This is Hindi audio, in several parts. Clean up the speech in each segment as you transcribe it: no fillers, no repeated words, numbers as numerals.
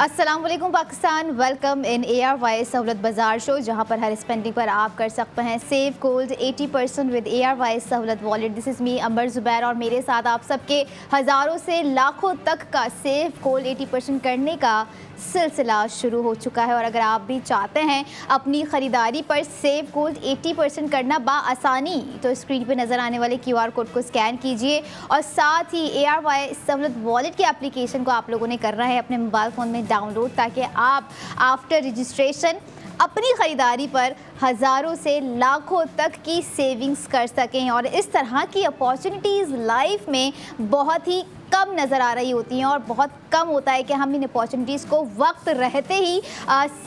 अस्सलाम वालेकुम पाकिस्तान, वेलकम इन ARY सहूलत बाज़ार शो, जहां पर हर स्पेंडिंग पर आप कर सकते हैं सेव गोल्ड 80% विद ARY सहूलत वॉलेट। दिस इज़ मी अंबर ज़ुबैर और मेरे साथ आप सबके हज़ारों से लाखों तक का सेव गोल्ड 80% करने का सिलसिला शुरू हो चुका है। और अगर आप भी चाहते हैं अपनी ख़रीदारी पर सेव गोल्ड 80% करना बाआसानी, तो स्क्रीन पर नज़र आने वाले QR कोड को स्कैन कीजिए और साथ ही ARY सहूलत वॉलेट की एप्लीकेशन को आप लोगों ने करना है अपने मोबाइल फ़ोन में डाउनलोड, ताकि आप आफ्टर रजिस्ट्रेशन अपनी ख़रीदारी पर हज़ारों से लाखों तक की सेविंग्स कर सकें। और इस तरह की अपॉर्चुनिटीज़ लाइफ में बहुत ही कम नज़र आ रही होती हैं और बहुत कम होता है कि हम इन अपॉर्चुनिटीज़ को वक्त रहते ही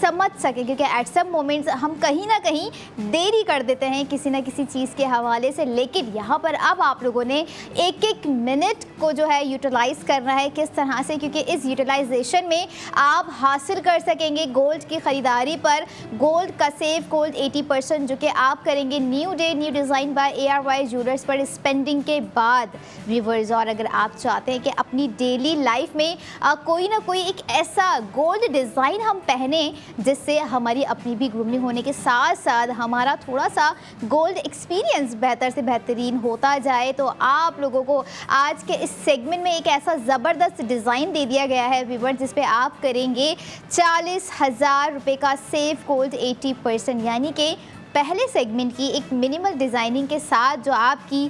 समझ सकें, क्योंकि एट सम मोमेंट्स हम कहीं ना कहीं देरी कर देते हैं किसी न किसी चीज़ के हवाले से। लेकिन यहाँ पर अब आप लोगों ने एक एक मिनट को जो है यूटिलाइज़ करना है। किस तरह से? क्योंकि इस यूटिलाइजेशन में आप हासिल कर सकेंगे गोल्ड की ख़रीदारी पर गोल्ड का सेव गोल्ड 80%, जो कि आप करेंगे new day new design by ARY jewellers पर स्पेंडिंग के बाद व्यूवर्स। और अगर आप चाहते हैं कि अपनी डेली लाइफ में कोई ना कोई एक ऐसा गोल्ड डिज़ाइन हम पहने जिससे हमारी अपनी भी ग्रूमिंग होने के साथ साथ हमारा थोड़ा सा गोल्ड एक्सपीरियंस बेहतर से बेहतरीन होता जाए, तो आप लोगों को आज के इस सेगमेंट में एक ऐसा ज़बरदस्त डिज़ाइन दे दिया गया है व्यूअर्स, जिस पे आप करेंगे 40,000 रुपये का सेव गोल्ड 80%। यानी कि पहले सेगमेंट की एक मिनिमल डिज़ाइनिंग के साथ जो आपकी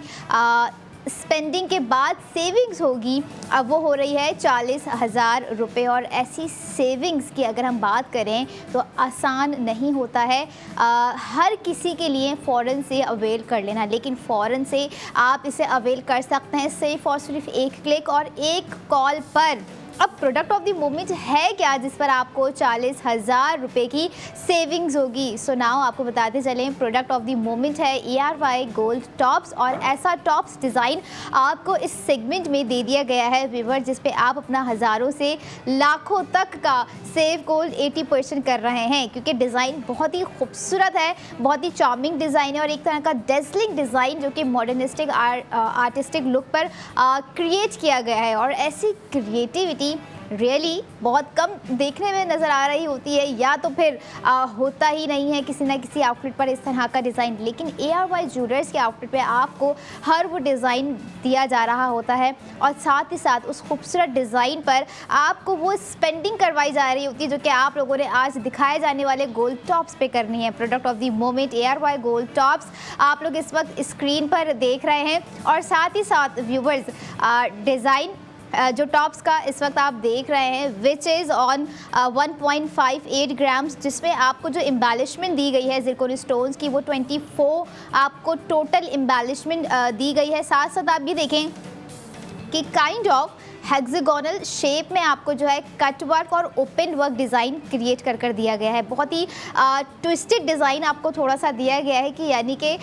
स्पेंडिंग के बाद सेविंग्स होगी, अब वो हो रही है 40,000 रुपये। और ऐसी सेविंग्स की अगर हम बात करें तो आसान नहीं होता है हर किसी के लिए फ़ौरन से अवेल कर लेना, लेकिन फ़ौरन से आप इसे अवेल कर सकते हैं सिर्फ और सिर्फ एक क्लिक और एक कॉल पर। अब प्रोडक्ट ऑफ द मोमेंट है क्या जिस पर आपको 40,000 रुपये की सेविंग्स होगी? सो नाउ आपको बताते चलें, प्रोडक्ट ऑफ द मोमेंट है ARY गोल्ड टॉप्स। और ऐसा टॉप्स डिज़ाइन आपको इस सेगमेंट में दे दिया गया है व्यूअर, जिस पे आप अपना हज़ारों से लाखों तक का सेव गोल्ड 80% कर रहे हैं, क्योंकि डिज़ाइन बहुत ही खूबसूरत है, बहुत ही चार्मिंग डिज़ाइन है और एक तरह का डेज़लिंग डिज़ाइन जो कि मॉडर्निस्टिक आर्टिस्टिक लुक पर क्रिएट किया गया है। और ऐसी क्रिएटिविटी रियली बहुत कम देखने में नज़र आ रही होती है, या तो फिर होता ही नहीं है किसी न किसी आउटफिट पर इस तरह का डिज़ाइन। लेकिन ARY ज्वेलर्स के आउटफिट पे आपको हर वो डिज़ाइन दिया जा रहा होता है और साथ ही साथ उस खूबसूरत डिज़ाइन पर आपको वो स्पेंडिंग करवाई जा रही होती है, जो कि आप लोगों ने आज दिखाए जाने वाले गोल्ड टॉप्स पे करनी है। Product of the moment ARY gold tops आप लोग इस वक्त स्क्रीन पर देख रहे हैं। और साथ ही साथ व्यूवर्स डिज़ाइन जो टॉप्स का इस वक्त आप देख रहे हैं विच इज़ ऑन 1.58 ग्राम्स, जिसमें आपको जो एम्बेलिशमेंट दी गई है ज़िरकोन स्टोन्स की वो 24 आपको टोटल एम्बेलिशमेंट दी गई है। साथ साथ आप ये देखें कि काइंड ऑफ हेक्सागोनल शेप में आपको जो है कट वर्क और ओपन वर्क डिज़ाइन क्रिएट कर दिया गया है। बहुत ही ट्विस्टेड डिज़ाइन आपको थोड़ा सा दिया गया है कि यानी कि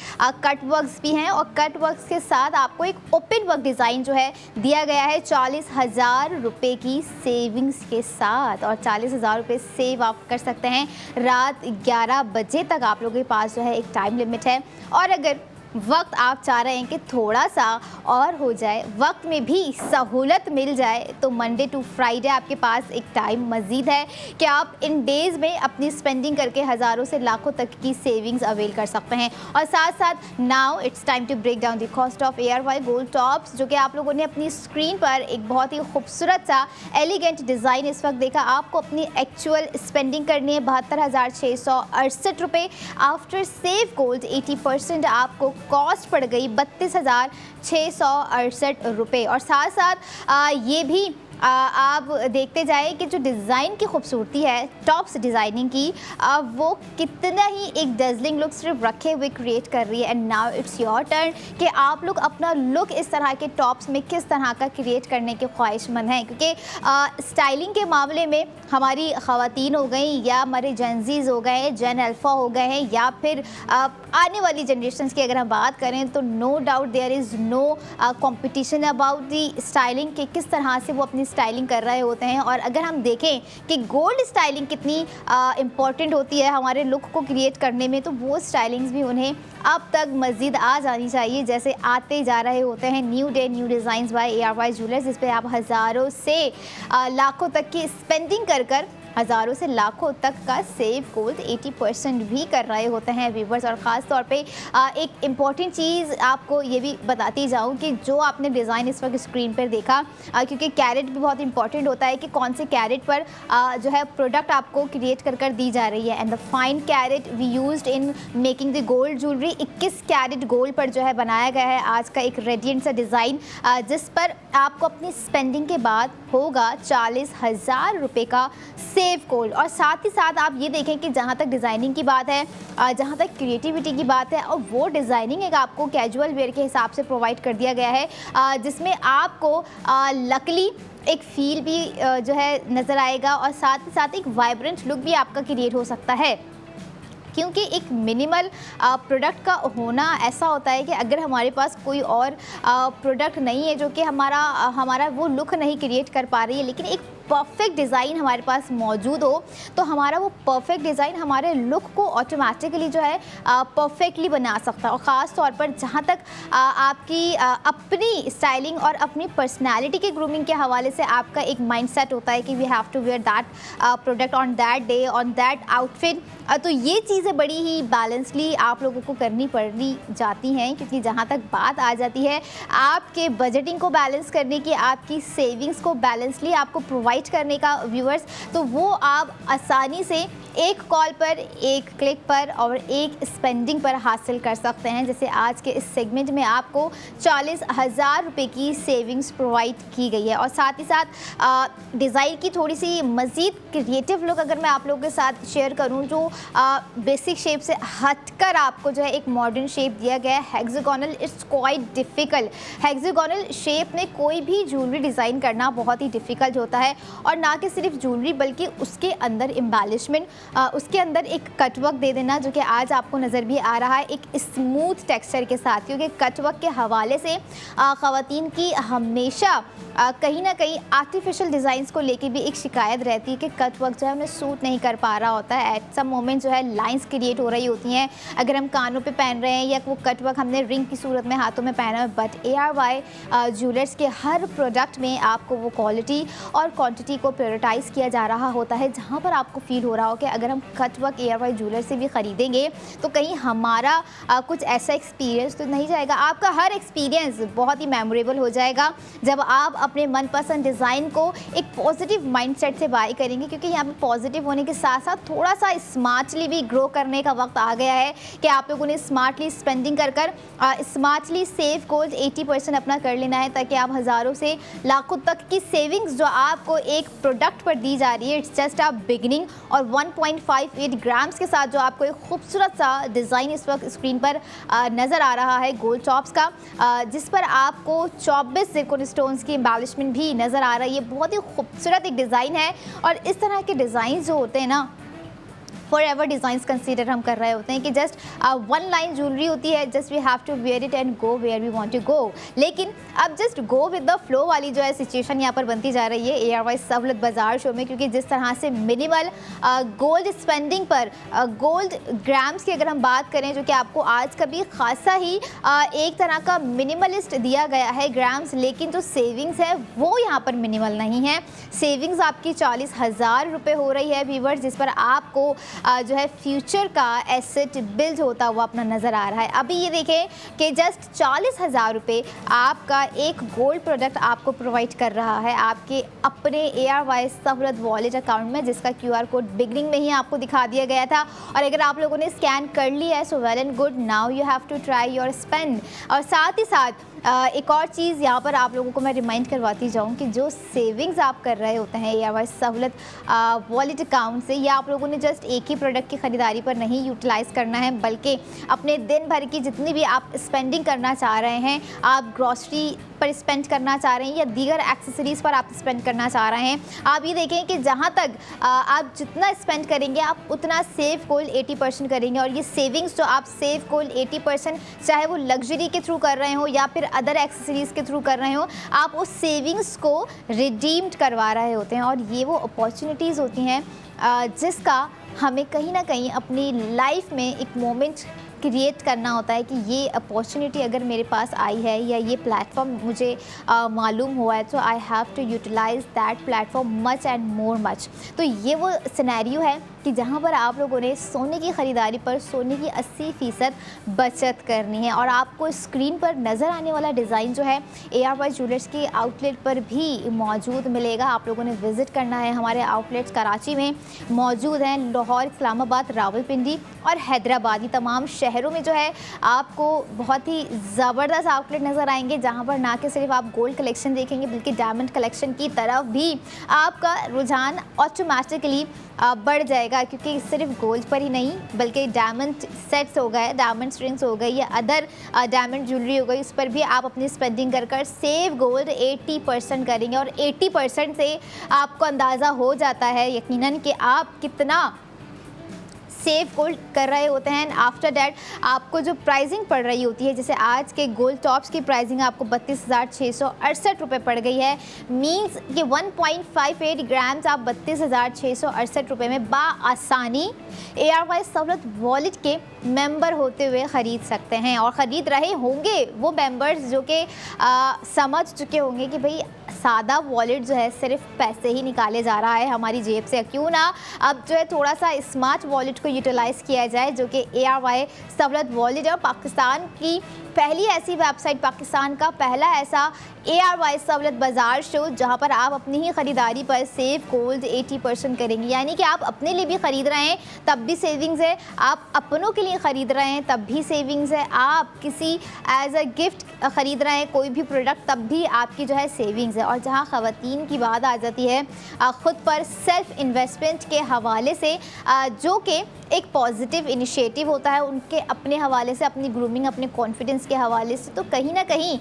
कट वर्क्स भी हैं और कट वर्क्स के साथ आपको एक ओपन वर्क डिज़ाइन जो है दिया गया है 40,000 रुपये की सेविंग्स के साथ। और 40,000 रुपये सेव आप कर सकते हैं रात 11 बजे तक। आप लोगों के पास जो है एक टाइम लिमिट है, और अगर वक्त आप चाह रहे हैं कि थोड़ा सा और हो जाए, वक्त में भी सहूलत मिल जाए, तो मंडे टू फ्राइडे आपके पास एक टाइम मज़ीद है कि आप इन डेज़ में अपनी स्पेंडिंग करके हज़ारों से लाखों तक की सेविंग्स अवेल कर सकते हैं। और साथ साथ now it's time to break down the cost of ARY gold tops, जो कि आप लोगों ने अपनी स्क्रीन पर एक बहुत ही खूबसूरत सा एलिगेंट डिज़ाइन इस वक्त देखा। आपको अपनी एक्चुअल स्पेंडिंग करनी है 72,668 रुपये। आफ्टर सेव गोल्ड 80% आपको कॉस्ट पड़ गई 32,668 रुपये। और साथ साथ ये भी आप देखते जाएं कि जो डिज़ाइन की खूबसूरती है टॉप्स डिज़ाइनिंग की, वो कितना ही एक डजलिंग लुक सिर्फ रखे हुए क्रिएट कर रही है। And now it's your turn कि आप लोग अपना लुक इस तरह के टॉप्स में किस तरह का क्रिएट करने के ख्वाहिशमंद हैं, क्योंकि स्टाइलिंग के मामले में हमारी ख़वातीन हो गई या हमारे जेनज़ीज़ हो गए, जेन अल्फ़ा हो गए हैं, या फिर आने वाली जनरेशन्स की अगर हम बात करें तो no doubt there is no competition about the styling कि किस तरह से वो अपनी स्टाइलिंग कर रहे होते हैं। और अगर हम देखें कि गोल्ड स्टाइलिंग कितनी इम्पॉर्टेंट होती है हमारे लुक को क्रिएट करने में, तो वो स्टाइलिंग्स भी उन्हें अब तक मज़ीद आ जानी चाहिए, जैसे आते जा रहे होते हैं new day new designs by ARY jewellers, जिस पे आप हज़ारों से लाखों तक की स्पेंडिंग कर हज़ारों से लाखों तक का सेव गोल्ड 80% भी कर रहे होते हैं व्यूवर्स। और ख़ास तौर पे एक इम्पॉर्टेंट चीज़ आपको ये भी बताती जाऊँ कि जो आपने डिज़ाइन इस वक्त स्क्रीन पर देखा, क्योंकि कैरेट भी बहुत इंपॉर्टेंट होता है कि कौन से कैरेट पर जो है प्रोडक्ट आपको क्रिएट कर दी जा रही है। And the fine carat we used in making the gold jewellery, 21 carat gold पर जो है बनाया गया है आज का एक रेडिएंट सा डिज़ाइन, जिस पर आपको अपनी स्पेंडिंग के बाद होगा 40,000 रुपये का सेव गोल्ड। और साथ ही साथ आप ये देखें कि जहाँ तक डिज़ाइनिंग की बात है, जहाँ तक क्रिएटिविटी की बात है, और वो डिज़ाइनिंग एक आपको कैजुअल वेयर के हिसाब से प्रोवाइड कर दिया गया है, जिसमें आपको लकली एक फील भी जो है नज़र आएगा, और साथ ही साथ एक वाइब्रेंट लुक भी आपका क्रिएट हो सकता है। क्योंकि एक मिनिमल प्रोडक्ट का होना ऐसा होता है कि अगर हमारे पास कोई और प्रोडक्ट नहीं है जो कि हमारा वो लुक नहीं क्रिएट कर पा रही है, लेकिन एक परफेक्ट डिज़ाइन हमारे पास मौजूद हो, तो हमारा वो परफेक्ट डिज़ाइन हमारे लुक को ऑटोमेटिकली जो है परफेक्टली बना सकता है। और ख़ास तौर पर जहाँ तक आपकी अपनी स्टाइलिंग और अपनी पर्सनैलिटी के ग्रूमिंग के हवाले से आपका एक माइंडसेट होता है कि we have to wear that product on that day, on that outfit, तो ये चीज़ें बड़ी ही बैलेंसली आप लोगों को करनी पड़नी जाती हैं। क्योंकि जहाँ तक बात आ जाती है आपके बजटिंग को बैलेंस करने की, आपकी सेविंग्स को बैलेंसली आपको प्रोवाइड करने का व्यूअर्स, तो वो आप आसानी से एक कॉल पर, एक क्लिक पर और एक स्पेंडिंग पर हासिल कर सकते हैं। जैसे आज के इस सेगमेंट में आपको 40,000 रुपये की सेविंग्स प्रोवाइड की गई है। और साथ ही साथ डिज़ाइन की थोड़ी सी मज़ीद क्रिएटिव लुक अगर मैं आप लोगों के साथ शेयर करूं, जो बेसिक शेप से हटकर आपको जो है एक मॉडर्न शेप दिया गया है, hexagonal. It's quite difficult. Hexagonal shape में कोई भी ज्वेलरी डिज़ाइन करना बहुत ही डिफ़िकल्ट होता है, और ना कि सिर्फ ज्वेलरी बल्कि उसके अंदर एम्बेलिशमेंट, उसके अंदर एक कटवर्क दे देना, जो कि आज आपको नज़र भी आ रहा है एक स्मूथ टेक्सचर के साथ। क्योंकि कटवर्क के हवाले से ख़वातीन की हमेशा कहीं ना कहीं आर्टिफिशियल डिज़ाइंस को लेके भी एक शिकायत रहती है कि कटवर्क जो है उन्हें सूट नहीं कर पा रहा होता है। एट सम मोमेंट जो है लाइंस क्रिएट हो रही होती हैं अगर हम कानों पे पहन रहे हैं, या वो कटवर्क हमने रिंग की सूरत में हाथों में पहना है। बट ARY ज्वेलर्स के हर प्रोडक्ट में आपको वो क्वालिटी और क्वांटिटी को प्रायोरिटाइज़ किया जा रहा होता है, जहाँ पर आपको फील हो रहा हो कि अगर हम कटवर्क ARY ज्वेलर से भी ख़रीदेंगे तो कहीं हमारा कुछ ऐसा एक्सपीरियंस तो नहीं जाएगा। आपका हर एक्सपीरियंस बहुत ही मेमोरेबल हो जाएगा जब आप अपने मनपसंद डिज़ाइन को एक पॉजिटिव माइंडसेट से बाय करेंगे। क्योंकि यहाँ पे पॉजिटिव होने के साथ साथ थोड़ा सा स्मार्टली भी ग्रो करने का वक्त आ गया है कि आप लोगों ने स्मार्टली स्पेंडिंग कर स्मार्टली सेव गोल्ड 80% अपना कर लेना है, ताकि आप हज़ारों से लाखों तक की सेविंग्स जो आपको एक प्रोडक्ट पर दी जा रही है, इट्स जस्ट अ बिगिनिंग। और 1.58 ग्राम्स के साथ जो आपको एक खूबसूरत सा डिज़ाइन इस वक्त स्क्रीन पर नज़र आ रहा है गोल्ड टॉप्स का, जिस पर आपको 24 ज़िरकॉन स्टोन्स की एम्बेलिशमेंट भी नज़र आ रही है। बहुत ही खूबसूरत एक डिज़ाइन है, और इस तरह के डिज़ाइन जो होते हैं ना, फॉर एवर डिज़ाइंस कंसीडर हम कर रहे होते हैं कि जस्ट वन लाइन ज्वेलरी होती है, just we have to wear it and go where we want to go. लेकिन अब just go with the flow वाली जो है सिचुएशन यहाँ पर बनती जा रही है ARY सहूलत बाज़ार शो में। क्योंकि जिस तरह से मिनिमल गोल्ड स्पेंडिंग पर गोल्ड ग्राम्स की अगर हम बात करें, जो कि आपको आज का भी खासा ही एक तरह का मिनिमलिस्ट दिया गया है ग्राम्स, लेकिन जो सेविंग्स है वो यहाँ पर मिनिमल नहीं है। सेविंग्स आपकी 40,000 रुपये हो रही है व्यूवर्स, जिस पर आपको जो है फ्यूचर का एसेट बिल्ड होता हुआ अपना नज़र आ रहा है। अभी ये देखें कि जस्ट 40,000 रुपये आपका एक गोल्ड प्रोडक्ट आपको प्रोवाइड कर रहा है आपके अपने ARY सहूलत वॉलेट अकाउंट में, जिसका QR कोड बिगनिंग में ही आपको दिखा दिया गया था। और अगर आप लोगों ने स्कैन कर लिया है so well and good, now you have to try your spend. और साथ ही साथ एक और चीज़ यहाँ पर आप लोगों को मैं रिमाइंड करवाती जाऊँ कि जो सेविंग्स आप कर रहे होते हैं ARY सहूलत वॉलेट अकाउंट से, या आप लोगों ने जस्ट एक ही प्रोडक्ट की ख़रीदारी पर नहीं यूटिलाइज़ करना है, बल्कि अपने दिन भर की जितनी भी आप स्पेंडिंग करना चाह रहे हैं, आप ग्रॉसरी पर स्पेंड करना चाह रहे हैं या दीगर एक्सेसरीज़ पर आप स्पेंड करना चाह रहे हैं, आप ये देखें कि जहाँ तक आप जितना स्पेंड करेंगे आप उतना सेव गोल्ड 80% करेंगे। और ये सेविंग्स जो आप सेव गोल्ड 80%, चाहे वो लग्जरी के थ्रू कर रहे हो या फिर अदर एक्सेसरीज़ के थ्रू कर रहे हो, आप उस सेविंग्स को रिडीम्ड करवा रहे होते हैं। और ये वो अपॉर्चुनिटीज़ होती हैं जिसका हमें कहीं ना कहीं अपनी लाइफ में एक मोमेंट क्रिएट करना होता है कि ये अपॉर्चुनिटी अगर मेरे पास आई है या ये प्लेटफॉर्म मुझे मालूम हुआ है, तो I have to utilise that platform much and more much. तो ये वो सिनेरियो है कि जहाँ पर आप लोगों ने सोने की ख़रीदारी पर सोने की 80% बचत करनी है। और आपको स्क्रीन पर नज़र आने वाला डिज़ाइन जो है ARY ज्वेलर्स के आउटलेट पर भी मौजूद मिलेगा। आप लोगों ने विज़िट करना है। हमारे आउटलेट्स कराची में मौजूद हैं, लाहौर, इस्लामाबाद, रावलपिंडी और हैदराबाद। ये तमाम शहरों में जो है आपको बहुत ही ज़बरदस्त आउटलेट नज़र आएंगे, जहाँ पर ना कि सिर्फ आप गोल्ड कलेक्शन देखेंगे बल्कि डायमंड कलेक्शन की तरफ भी आपका रुझान ऑटोमेटिकली बढ़ जाएगा, क्योंकि सिर्फ गोल्ड पर ही नहीं बल्कि डायमंड सेट्स हो गए, डायमंड स्ट्रिंग्स हो गई या अदर डायमंड ज्वेलरी हो गई, उस पर भी आप अपनी स्पेंडिंग कर सेव गोल्ड 80% करेंगे। और 80% से आपको अंदाज़ा हो जाता है यकीनन कि आप कितना सेव गोल्ड कर रहे होते हैं। आफ्टर दैट आपको जो प्राइसिंग पड़ रही होती है, जैसे आज के गोल्ड टॉप्स की प्राइसिंग आपको 32,668 रुपये पड़ गई है। मींस कि 1.58 ग्राम्स आप 32,668 रुपये में बाआसानी ARY सहूलत वॉलेट के मेंबर होते हुए ख़रीद सकते हैं। और ख़रीद रहे होंगे वो मेंबर्स जो कि समझ चुके होंगे कि भाई सादा वॉलेट जो है सिर्फ पैसे ही निकाले जा रहा है हमारी जेब से, क्यों ना अब जो है थोड़ा सा स्मार्ट वॉलेट को यूटिलाइज़ किया जाए, जो कि ARY सहूलत वॉलेट है। और पाकिस्तान की पहली ऐसी वेबसाइट, पाकिस्तान का पहला ऐसा ARY सहूलत बाज़ार शो जहां पर आप अपनी ही ख़रीदारी पर सेव गोल्ड 80% करेंगे। यानी कि आप अपने लिए भी ख़रीद रहे हैं तब भी सेविंग्स है, आप अपनों के लिए ख़रीद रहे हैं तब भी सेविंग्स है, आप किसी एज अ गिफ्ट ख़रीद रहे हैं कोई भी प्रोडक्ट तब भी आपकी जो है सेविंग्स है। और जहां ख़वातीन की बात आ जाती है ख़ुद पर सेल्फ़ इन्वेस्टमेंट के हवाले से, जो कि एक पॉजिटिव इनिशिएटिव होता है उनके अपने हवाले से, अपनी ग्रूमिंग, अपने कॉन्फिडेंस के हवाले से, तो कहीं ना कहीं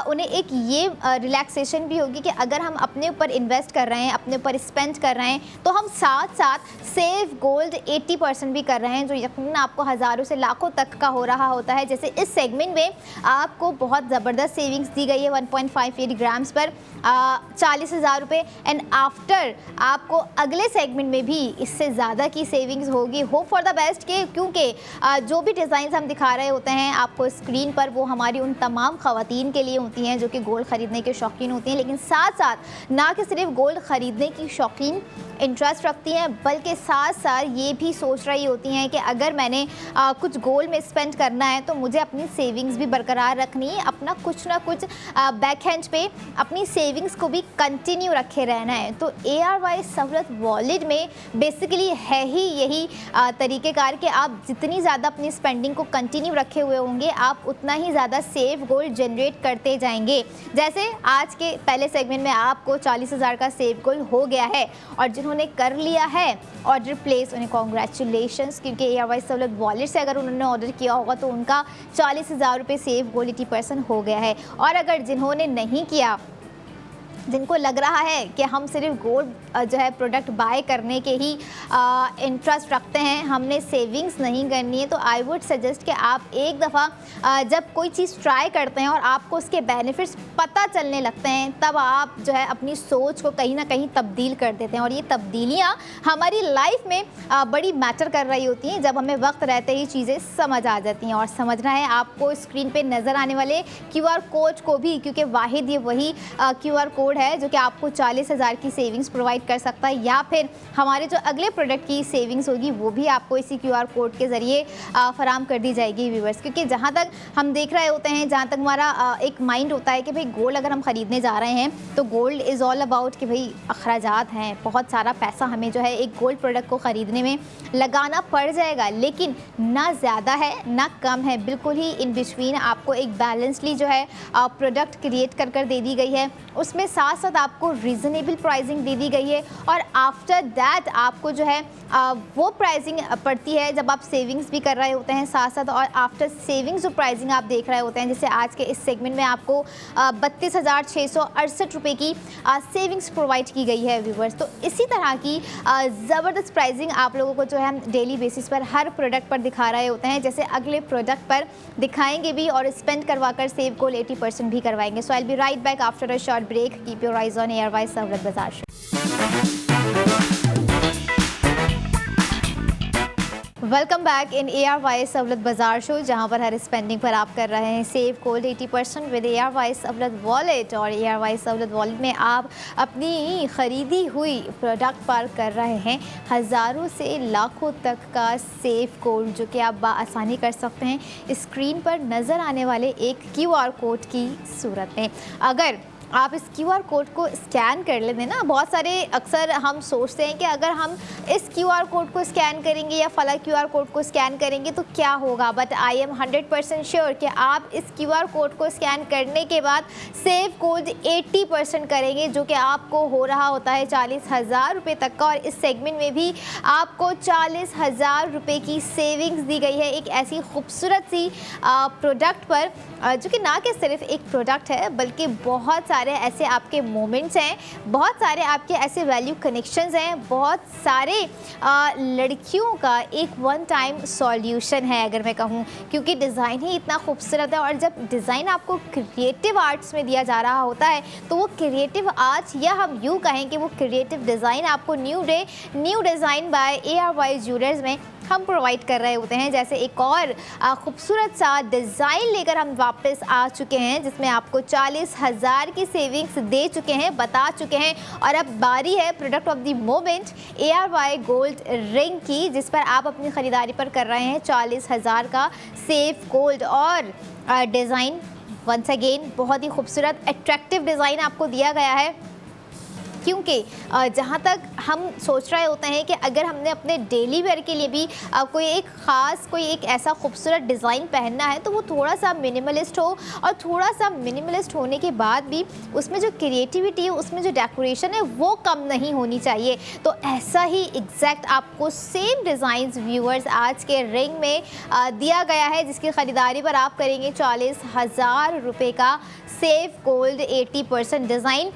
उन्हें एक ये रिलैक्सेशन भी होगी कि अगर हम अपने ऊपर इन्वेस्ट कर रहे हैं, अपने ऊपर स्पेंड कर रहे हैं, तो हम साथ साथ सेव गोल्ड 80% भी कर रहे हैं, जो यकीनन आपको हज़ारों से लाखों तक का हो रहा होता है। जैसे इस सेगमेंट में आपको बहुत ज़बरदस्त सेविंग्स दी गई है 1.58 ग्राम्स पर 40,000 रुपये। एंड आफ्टर आपको अगले सेगमेंट में भी इससे ज़्यादा की सेविंग्स होगी। होप फॉर द बेस्ट के, क्योंकि जो भी डिज़ाइन हम दिखा रहे होते हैं आपको स्क्रीन पर, वो हमारी उन तमाम ख़वातीन के लिए होती हैं जो कि गोल्ड ख़रीदने के शौकीन होती हैं, लेकिन साथ साथ ना कि सिर्फ गोल्ड ख़रीदने की शौकीन इंटरेस्ट रखती हैं, बल्कि साथ साथ ये भी सोच रही होती हैं कि अगर मैंने कुछ गोल्ड में स्पेंड करना है तो मुझे अपनी सेविंग्स भी बरकरार रखनी है, अपना कुछ ना कुछ बैक हैंड पे अपनी सेविंग्स को भी कंटिन्यू रखे रहना है। तो ARY सहूलत वॉलेट में बेसिकली है ही यही तरीक़ेकार कि आप जितनी ज़्यादा अपनी स्पेंडिंग को कंटिन्यू रखे हुए होंगे, आप उतना ही ज़्यादा सेव गोल्ड जनरेट करते जाएंगे। जैसे आज के पहले सेगमेंट में आपको 40,000 का सेव गोल्ड हो गया है, और जिन्होंने कर लिया है ऑर्डर प्लेस, उन्हें कॉन्ग्रेचुलेशंस, क्योंकि ARY सहूलत वॉलेट से अगर उन्होंने ऑर्डर किया होगा तो उनका 40,000 रुपये सेव गोल्ड 80% हो गया है। और अगर जिन्होंने नहीं किया, जिनको लग रहा है कि हम सिर्फ गोल्ड जो है प्रोडक्ट बाय करने के ही इंटरेस्ट रखते हैं, हमने सेविंग्स नहीं करनी है, तो आई वुड सजेस्ट कि आप एक दफ़ा जब कोई चीज़ ट्राई करते हैं और आपको उसके बेनिफिट्स पता चलने लगते हैं, तब आप जो है अपनी सोच को कहीं ना कहीं तब्दील कर देते हैं। और ये तब्दीलियाँ हमारी लाइफ में बड़ी मैटर कर रही होती हैं जब हमें वक्त रहते ही चीज़ें समझ आ जाती हैं। और समझना है आपको स्क्रीन पर नज़र आने वाले QR कोड को भी, क्योंकि वाहिद ये वही QR कोड है जो कि आपको 40,000 की सेविंग्स प्रोवाइड कर सकता है, या फिर हमारे जो अगले प्रोडक्ट की सेविंग्स होगी वो भी आपको इसी QR कोड के ज़रिए फराम कर दी जाएगी व्यूवर्स। क्योंकि जहाँ तक हम देख रहे होते हैं, जहाँ तक हमारा एक माइंड होता है कि भाई गोल्ड अगर हम ख़रीदने जा रहे हैं तो गोल्ड इज़ ऑल अबाउट कि भाई अखराजात हैं, बहुत सारा पैसा हमें जो है एक गोल्ड प्रोडक्ट को ख़रीदने में लगाना पड़ जाएगा, लेकिन ना ज़्यादा है ना कम है, बिल्कुल ही इन बिटवीन आपको एक बैलेंसली जो है प्रोडक्ट क्रिएट कर दे दी गई है। उसमें साथ साथ आपको रीज़नेबल प्राइसिंग दे दी गई है, और आफ्टर दैट आपको जो है वो प्राइसिंग पड़ती है जब आप सेविंग्स भी कर रहे होते हैं साथ साथ। और आफ्टर सेविंग्स जो प्राइसिंग आप देख रहे होते हैं, जैसे आज के इस सेगमेंट में आपको 32,668 रुपये की सेविंग्स प्रोवाइड की गई है व्यूवर्स। तो इसी तरह की ज़बरदस्त प्राइसिंग आप लोगों को जो है हम डेली बेसिस पर हर प्रोडक्ट पर दिखा रहे होते हैं, जैसे अगले प्रोडक्ट पर दिखाएंगे भी और स्पेंड करवा कर सेव गोल 80% भी करवाएंगे। So I will be right back after a short break. Keep your eyes on ARY सहूलत बाज़ार। वेलकम बैक इन ARY सहूलत बाजार शो, जहां पर हर स्पेंडिंग पर आप कर रहे हैं सेव गोल्ड 80% विद ARY सहूलत वॉलेट। और ARY सहूलत वॉलेट में आप अपनी ख़रीदी हुई प्रोडक्ट पर कर रहे हैं हज़ारों से लाखों तक का सेव गोल्ड, जो कि आप आसानी कर सकते हैं स्क्रीन पर नज़र आने वाले एक QR कोड की सूरत में। अगर आप इस QR कोड को स्कैन कर लेते हैं ना, बहुत सारे अक्सर हम सोचते हैं कि अगर हम इस QR कोड को स्कैन करेंगे या फला QR कोड को स्कैन करेंगे तो क्या होगा, बट आई एम 100% श्योर कि आप इस QR कोड को स्कैन करने के बाद सेव गोल्ड 80% करेंगे, जो कि आपको हो रहा होता है 40,000 रुपये तक का। और इस सेगमेंट में भी आपको 40,000 रुपये की सेविंग्स दी गई है एक ऐसी खूबसूरत सी प्रोडक्ट पर, जो कि ना कि सिर्फ एक प्रोडक्ट है बल्कि बहुत सारे ऐसे आपके मोमेंट्स हैं, बहुत सारे आपके ऐसे वैल्यू कनेक्शंस हैं, बहुत सारे लड़कियों का एक वन टाइम सॉल्यूशन है अगर मैं कहूँ, क्योंकि डिज़ाइन ही इतना खूबसूरत है। और जब डिज़ाइन आपको क्रिएटिव आर्ट्स में दिया जा रहा होता है तो वो क्रिएटिव आर्ट्स, या हम यूँ कहें कि वो क्रिएटिव डिज़ाइन आपको new design by ARY jewellers में हम प्रोवाइड कर रहे होते हैं। जैसे एक और खूबसूरत सा डिज़ाइन लेकर हम वापस आ चुके हैं, जिसमें आपको 40,000 की सेविंग्स दे चुके हैं, बता चुके हैं। और अब बारी है product of the moment ARY gold ring की, जिस पर आप अपनी ख़रीदारी पर कर रहे हैं 40,000 का सेव गोल्ड। और डिज़ाइन वंस अगेन बहुत ही खूबसूरत अट्रैक्टिव डिज़ाइन आपको दिया गया है, क्योंकि जहाँ तक हम सोच रहे होते हैं कि अगर हमने अपने डेली वेयर के लिए भी कोई एक ऐसा खूबसूरत डिज़ाइन पहनना है तो वो थोड़ा सा मिनिमलिस्ट हो, और थोड़ा सा मिनिमलिस्ट होने के बाद भी उसमें जो क्रिएटिविटी है, उसमें जो डेकोरेशन है वो कम नहीं होनी चाहिए। तो ऐसा ही एग्जैक्ट आपको सेम डिज़ाइंस व्यूअर्स आज के रिंग में दिया गया है, जिसकी ख़रीदारी पर आप करेंगे 40,000 रुपये का सेव गोल्ड 80% डिज़ाइन।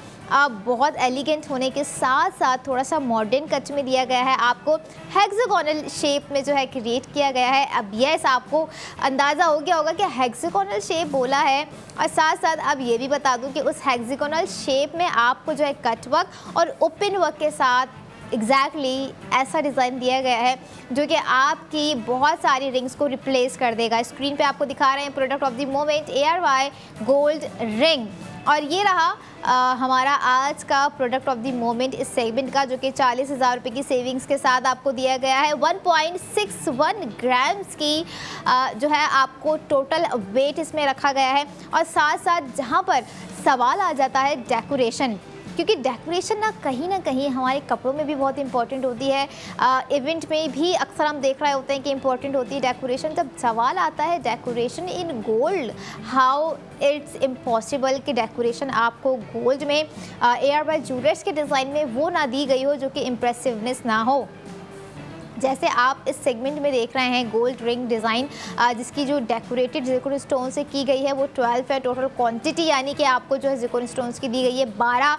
बहुत एलिगेंट होने के साथ साथ थोड़ा सा मॉडर्न टच में दिया गया है, आपको हेक्सागोनल शेप में जो है क्रिएट किया गया है। अब यस, आपको अंदाज़ा हो गया होगा कि हेक्सागोनल शेप बोला है, और साथ साथ अब ये भी बता दूं कि उस हेक्सागोनल शेप में आपको जो है कट वर्क और ओपन वर्क के साथ एग्जैक्टली ऐसा डिज़ाइन दिया गया है जो कि आपकी बहुत सारी रिंग्स को रिप्लेस कर देगा। स्क्रीन पे आपको दिखा रहे हैं product of the moment ARY gold ring. और ये रहा हमारा आज का प्रोडक्ट ऑफ द मोमेंट इस सेगमेंट का, जो कि 40,000 रुपये की सेविंग्स के साथ आपको दिया गया है। 1.61 ग्राम्स की जो है आपको टोटल वेट इसमें रखा गया है। और साथ साथ जहाँ पर सवाल आ जाता है डेकोरेशन, क्योंकि डेकोरेशन ना कहीं हमारे कपड़ों में भी बहुत इंपॉर्टेंट होती है, इवेंट में भी अक्सर हम देख रहे होते हैं कि इंपॉर्टेंट होती है डेकोरेशन। जब सवाल आता है decoration in gold, how it's impossible कि डेकोरेशन आपको गोल्ड में ARY ज्वेलर्स के डिज़ाइन में वो ना दी गई हो जो कि इम्प्रेसिवनेस ना हो। जैसे आप इस सेगमेंट में देख रहे हैं गोल्ड रिंग डिज़ाइन, जिसकी जो डेकोरेटेड ज़िरकॉन स्टोन से की गई है वो 12 है टोटल क्वांटिटी, यानी कि आपको जो है ज़िरकॉन स्टोन्स की दी गई है 12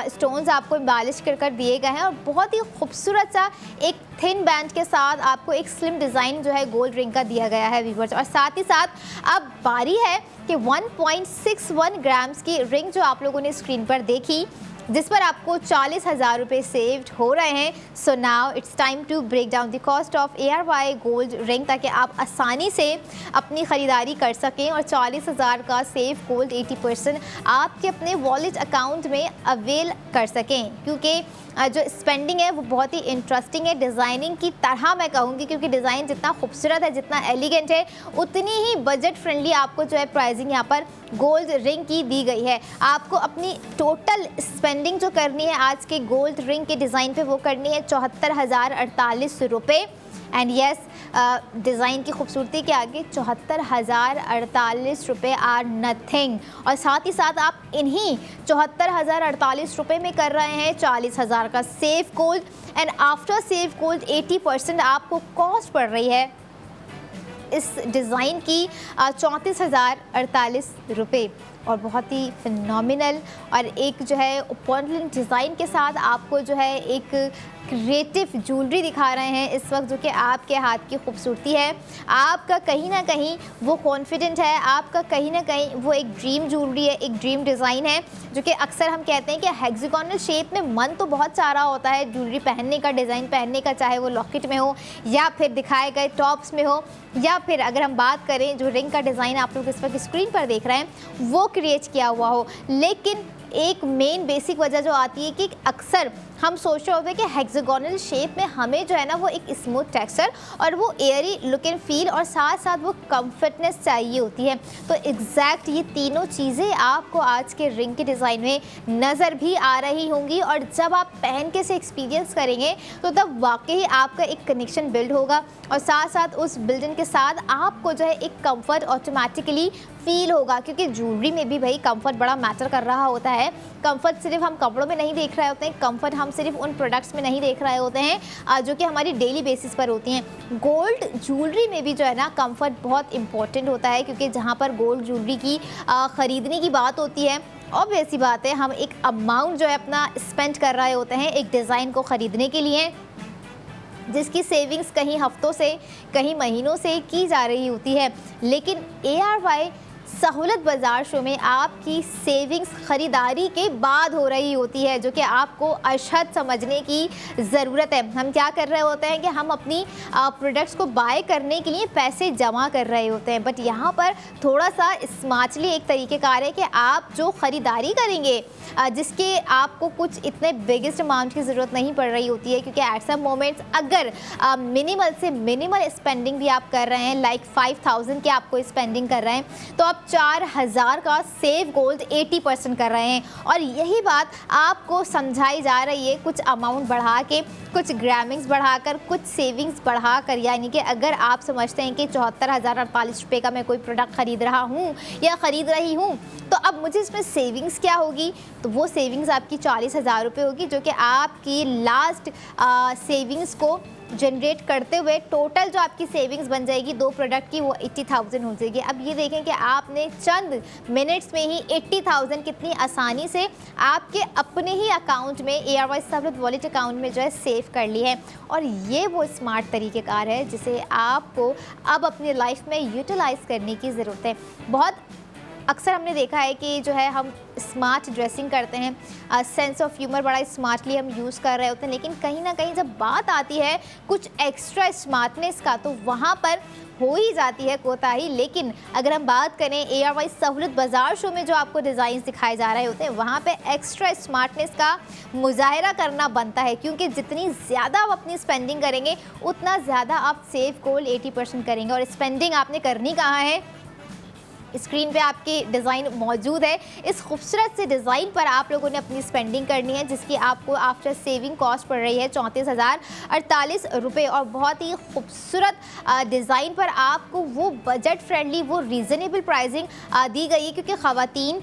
स्टोन्स आपको एम्बेलिश कर दिए गए हैं। और बहुत ही खूबसूरत सा एक थिन बैंड के साथ आपको एक स्लिम डिज़ाइन जो है गोल्ड रिंग का दिया गया है व्यूअर्स। और साथ ही साथ अब बारी है कि 1.61 ग्राम्स की रिंग जो आप लोगों ने स्क्रीन पर देखी, जिस पर आपको 40,000 रुपये सेव्ड हो रहे हैं। So now it's time to break down the cost of ARY gold ring, ताकि आप आसानी से अपनी ख़रीदारी कर सकें और 40,000 का सेव गोल्ड 80% आपके अपने वॉलेट अकाउंट में अवेल कर सकें। क्योंकि जो स्पेंडिंग है वो बहुत ही इंटरेस्टिंग है, डिज़ाइनिंग की तरह मैं कहूँगी, क्योंकि डिज़ाइन जितना खूबसूरत है, जितना एलिगेंट है, उतनी ही बजट फ्रेंडली आपको जो है प्राइसिंग यहाँ पर गोल्ड रिंग की दी गई है। आपको अपनी टोटल स्पेंडिंग जो करनी है आज के गोल्ड रिंग के डिज़ाइन पे वो करनी है 74,048 रुपये। एंड यस, डिज़ाइन की खूबसूरती के आगे 74,048 रुपये आर नथिंग। और साथ ही साथ आप इन्हीं 74,048 रुपये में कर रहे हैं 40,000 का save gold. And after save gold 80% आपको कॉस्ट पड़ रही है इस डिज़ाइन की 34,048 रुपये। और बहुत ही फिनोमिनल और एक जो है ओपोनेंट डिज़ाइन के साथ आपको जो है एक क्रिएटिव ज्वेलरी दिखा रहे हैं इस वक्त, जो कि आपके हाथ की खूबसूरती है, आपका कहीं ना कहीं वो कॉन्फिडेंट है, आपका कहीं ना कहीं वो एक ड्रीम ज्वेलरी है, एक ड्रीम डिज़ाइन है। जो कि अक्सर हम कहते हैं कि हेक्सागोनल शेप में मन तो बहुत सारा होता है ज्वेलरी पहनने का, डिज़ाइन पहनने का, चाहे वो लॉकेट में हो या फिर दिखाए गए टॉप्स में हो, या फिर अगर हम बात करें जो रिंग का डिज़ाइन आप लोग इस वक्त स्क्रीन पर देख रहे हैं वो क्रिएट किया हुआ हो। लेकिन एक मेन बेसिक वजह जो आती है कि अक्सर हम सोच रहे होते हैं कि हेक्सागोनल शेप में हमें जो है ना वो एक स्मूथ टेक्सचर और वो एयरी लुक एंड फील और साथ साथ वो कंफर्टनेस चाहिए होती है। तो एग्जैक्ट ये तीनों चीज़ें आपको आज के रिंग के डिज़ाइन में नज़र भी आ रही होंगी, और जब आप पहन के से एक्सपीरियंस करेंगे तो तब वाकई आपका एक कनेक्शन बिल्ड होगा, और साथ साथ उस बिल्डिंग के साथ आपको जो है एक कंफर्ट ऑटोमेटिकली फील होगा, क्योंकि ज्वेलरी में भी भाई कंफर्ट बड़ा मैटर कर रहा होता है। कंफर्ट सिर्फ हम कपड़ों में नहीं देख रहे होते हैं, कंफर्ट हम सिर्फ उन प्रोडक्ट्स में नहीं देख रहे होते हैं जो कि हमारी डेली बेसिस पर होती हैं। गोल्ड ज्वेलरी में भी जो है ना कंफर्ट बहुत इंपॉर्टेंट होता है, क्योंकि जहाँ पर गोल्ड ज्वेलरी की ख़रीदने की बात होती है, ऑब्वियस सी बात है हम एक अमाउंट जो है अपना स्पेंड कर रहे होते हैं एक डिज़ाइन को ख़रीदने के लिए, जिसकी सेविंग्स कहीं हफ्तों से कहीं महीनों से की जा रही होती है। लेकिन ARY सहूलत बाज़ार शो में आपकी सेविंग्स ख़रीदारी के बाद हो रही होती है, जो कि आपको अशद समझने की ज़रूरत है। हम क्या कर रहे होते हैं कि हम अपनी प्रोडक्ट्स को बाय करने के लिए पैसे जमा कर रहे होते हैं, बट यहाँ पर थोड़ा सा स्मार्टली एक तरीक़ेकार है कि आप जो ख़रीदारी करेंगे जिसके आपको कुछ इतने बिगेस्ट अमाउंट की ज़रूरत नहीं पड़ रही होती है, क्योंकि एट सम मोमेंट्स अगर मिनिमल से मिनिमल स्पेंडिंग भी आप कर रहे हैं, लाइक 5000 के आपको स्पेंडिंग कर रहे हैं, तो आप 4000 का सेव गोल्ड 80% कर रहे हैं। और यही बात आपको समझाई जा रही है कुछ अमाउंट बढ़ा के, कुछ ग्रामिंग्स बढ़ाकर, कुछ सेविंग्स बढ़ाकर। यानी कि अगर आप समझते हैं कि 74,048 रुपये का मैं कोई प्रोडक्ट ख़रीद रहा हूँ या ख़रीद रही हूँ, तो अब मुझे इसमें सेविंग्स क्या होगी, तो वो सेविंग्स आपकी 40,000 रुपये होगी, जो कि आपकी लास्ट सेविंग्स को जनरेट करते हुए टोटल जो आपकी सेविंग्स बन जाएगी दो प्रोडक्ट की वो 80,000 हो जाएगी। अब ये देखें कि आपने चंद मिनट्स में ही 80,000 कितनी आसानी से आपके अपने ही अकाउंट में ARY सहूलत वॉलेट अकाउंट में जो है सेव कर ली है। और ये वो स्मार्ट तरीक़ेकार है जिसे आपको अब अपनी लाइफ में यूटिलाइज़ करने की ज़रूरत है। बहुत अक्सर हमने देखा है कि जो है हम स्मार्ट ड्रेसिंग करते हैं, सेंस ऑफ ह्यूमर बड़ा स्मार्टली हम यूज़ कर रहे होते हैं, लेकिन कहीं ना कहीं जब बात आती है कुछ एक्स्ट्रा स्मार्टनेस का तो वहाँ पर हो ही जाती है कोताही। लेकिन अगर हम बात करें ARY सहूलत बाज़ार शो में जो आपको डिज़ाइन दिखाए जा रहे होते हैं, वहाँ पे एक्स्ट्रा स्मार्टनेस का मुजाहरा करना बनता है, क्योंकि जितनी ज़्यादा आप अपनी स्पेंडिंग करेंगे उतना ज़्यादा आप सेव गोल्ड 80% करेंगे। और स्पेंडिंग आपने करनी कहाँ है, स्क्रीन पे आपकी डिज़ाइन मौजूद है। इस खूबसूरत से डिज़ाइन पर आप लोगों ने अपनी स्पेंडिंग करनी है, जिसकी आपको आफ्टर सेविंग कॉस्ट पड़ रही है 34,048 रुपये। और बहुत ही खूबसूरत डिज़ाइन पर आपको वो बजट फ्रेंडली, वो रीज़नेबल प्राइसिंग दी गई है, क्योंकि ख़वातीन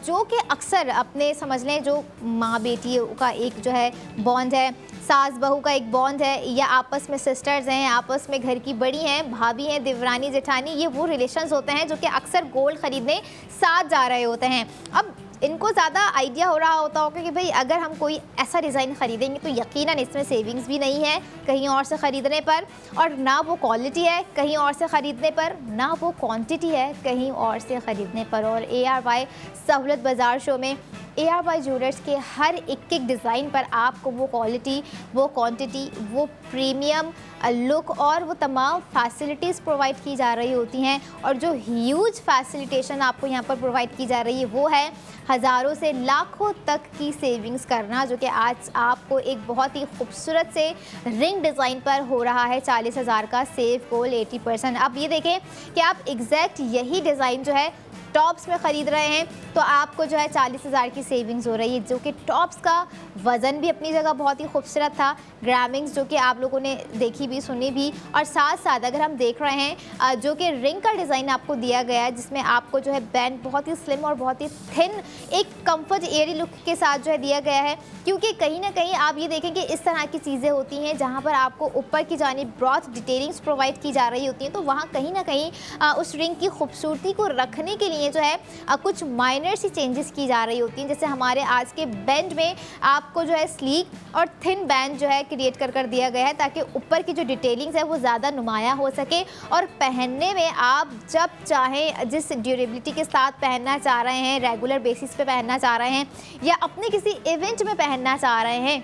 जो कि अक्सर अपने समझ लें जो माँ बेटी का एक जो है बॉन्ड है, सास बहू का एक बॉन्ड है, या आपस में सिस्टर्स हैं, आपस में घर की बड़ी हैं, भाभी हैं, देवरानी जेठानी, ये वो रिलेशंस होते हैं जो कि अक्सर गोल्ड ख़रीदने साथ जा रहे होते हैं। अब इनको ज़्यादा आइडिया हो रहा होता होगा कि भाई अगर हम कोई ऐसा डिज़ाइन ख़रीदेंगे तो यकीनन इसमें सेविंग्स भी नहीं है कहीं और से ख़रीदने पर, और ना वो क्वालिटी है कहीं और से ख़रीदने पर, ना वो क्वांटिटी है कहीं और से ख़रीदने पर। और ARY सहूलत बाज़ार शो में ARY ज्वेलर्स के हर एक डिज़ाइन पर आपको वो क्वालिटी, वो क्वांटिटी, वो प्रीमियम लुक और वो तमाम फैसिलिटीज़ प्रोवाइड की जा रही होती हैं। और जो ह्यूज फैसिलिटेशन आपको यहाँ पर प्रोवाइड की जा रही है वो है हज़ारों से लाखों तक की सेविंग्स करना, जो कि आज आपको एक बहुत ही खूबसूरत से रिंग डिज़ाइन पर हो रहा है 40,000 का सेव गोल्ड 80%। अब ये देखें कि आप एग्जैक्ट यही डिज़ाइन जो है टॉप्स में ख़रीद रहे हैं तो आपको जो है 40,000 की सेविंग्स हो रही है, जो कि टॉप्स का वज़न भी अपनी जगह बहुत ही खूबसूरत था, ग्रामिंग्स जो कि आप लोगों ने देखी भी सुनी भी, और साथ साथ अगर हम देख रहे हैं जो कि रिंग का डिज़ाइन आपको दिया गया है, जिसमें आपको जो है बैंड बहुत ही स्लिम और बहुत ही थिन एक कंफर्ट एयरी लुक के साथ जो है दिया गया है। क्योंकि कहीं ना कहीं आप ये देखें कि इस तरह की चीज़ें होती हैं जहाँ पर आपको ऊपर की जानिब ब्रॉड डिटेलिंग्स प्रोवाइड की जा रही होती हैं, तो वहाँ कहीं ना कहीं उस रिंग की खूबसूरती को रखने के लिए लिए जो है कुछ माइनर सी चेंजेस की जा रही होती हैं। जैसे हमारे आज के बैंड में आपको जो है स्लीक और थिन बैंड जो है क्रिएट कर दिया गया है, ताकि ऊपर की जो डिटेलिंग्स है वो ज़्यादा नुमाया हो सके और पहनने में आप जब चाहें, जिस ड्यूरेबिलिटी के साथ पहनना चाह रहे हैं, रेगुलर बेसिस पे पहनना चाह रहे हैं या अपने किसी इवेंट में पहनना चाह रहे हैं,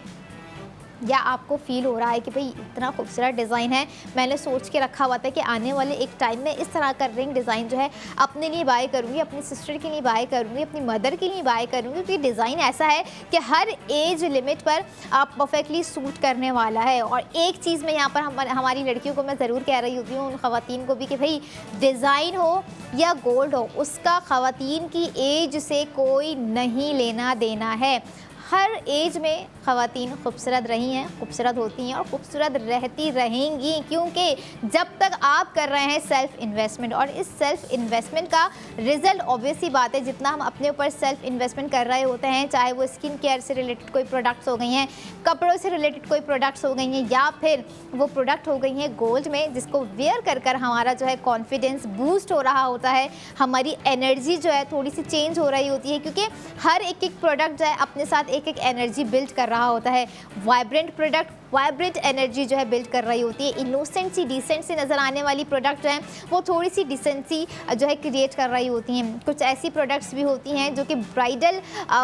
या आपको फील हो रहा है कि भाई इतना खूबसूरत डिज़ाइन है, मैंने सोच के रखा हुआ था कि आने वाले एक टाइम में इस तरह का रिंग डिज़ाइन जो है अपने लिए बाय करूँगी, अपनी सिस्टर के लिए बाय करूँगी, अपनी मदर के लिए बाय करूँगी, क्योंकि डिज़ाइन ऐसा है कि हर एज लिमिट पर आप परफेक्टली सूट करने वाला है। और एक चीज़ मैं यहाँ पर हमारी लड़कियों को मैं ज़रूर कह रही होती हूँ, उन ख़वातीन को भी, कि भाई डिज़ाइन हो या गोल्ड हो, उसका ख़वातीन की एज से कोई नहीं लेना देना है। हर एज में ख़वातीन खूबसूरत रही हैं, खूबसूरत होती हैं और खूबसूरत रहती रहेंगी, क्योंकि जब तक आप कर रहे हैं सेल्फ़ इन्वेस्टमेंट, और इस सेल्फ़ इन्वेस्टमेंट का रिज़ल्ट ऑब्वियस सी बात है, जितना हम अपने ऊपर सेल्फ़ इन्वेस्टमेंट कर रहे होते हैं, चाहे वो स्किन केयर से रिलेटेड कोई प्रोडक्ट्स हो गई हैं, कपड़ों से रिलेटेड कोई प्रोडक्ट्स हो गई हैं, या फिर वो प्रोडक्ट हो गई हैं गोल्ड में, जिसको वेयर कर हमारा जो है कॉन्फिडेंस बूस्ट हो रहा होता है, हमारी एनर्जी जो है थोड़ी सी चेंज हो रही होती है, क्योंकि हर एक प्रोडक्ट जो है अपने साथ एक एनर्जी बिल्ड कर रहा होता है। वाइब्रेंट प्रोडक्ट वाइब्रेंट एनर्जी जो है बिल्ड कर रही होती है। इनोसेंट सी, डिसेंट सी नज़र आने वाली प्रोडक्ट जो हैं वो थोड़ी सी डिसेंसी जो है क्रिएट कर रही होती हैं। कुछ ऐसी प्रोडक्ट्स भी होती हैं जो कि ब्राइडल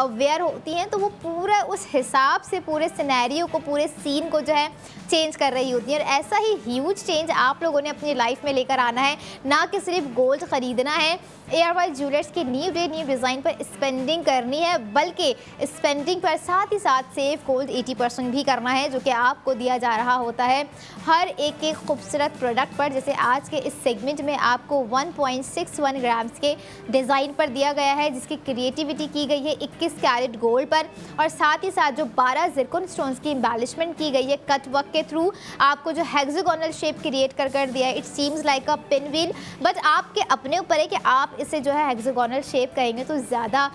वेयर होती हैं, तो वो पूरा उस हिसाब से पूरे सिनेरियो को, पूरे सीन को जो है चेंज कर रही होती है। और ऐसा ही ह्यूज चेंज आप लोगों ने अपनी लाइफ में लेकर आना है, ना कि सिर्फ गोल्ड ख़रीदना है, ARY ज्वेलर्स के न्यू डे न्यू डिज़ाइन पर स्पेंडिंग करनी है, बल्कि स्पेंडिंग पर साथ ही साथ सेव गोल्ड 80% भी करना है, जो कि आपको दिया जा रहा होता है हर एक खूबसूरत प्रोडक्ट पर। जैसे आज के इस सेगमेंट में आपको 1.61 ग्राम्स के डिज़ाइन पर दिया गया है, जिसकी क्रिएटिविटी की गई है 21 कैरेट गोल्ड पर, और साथ ही साथ जो 12 ज़िरकॉन स्टोन्स की एम्बेलिशमेंट की गई है कट वर्क के थ्रू, आपको जो हेक्सागोनल शेप क्रिएट कर दिया है। It seems like a pin wheel, but आपके अपने ऊपर है कि आप इसे जो है हेक्सागोनल शेप कहेंगे तो ज़्यादा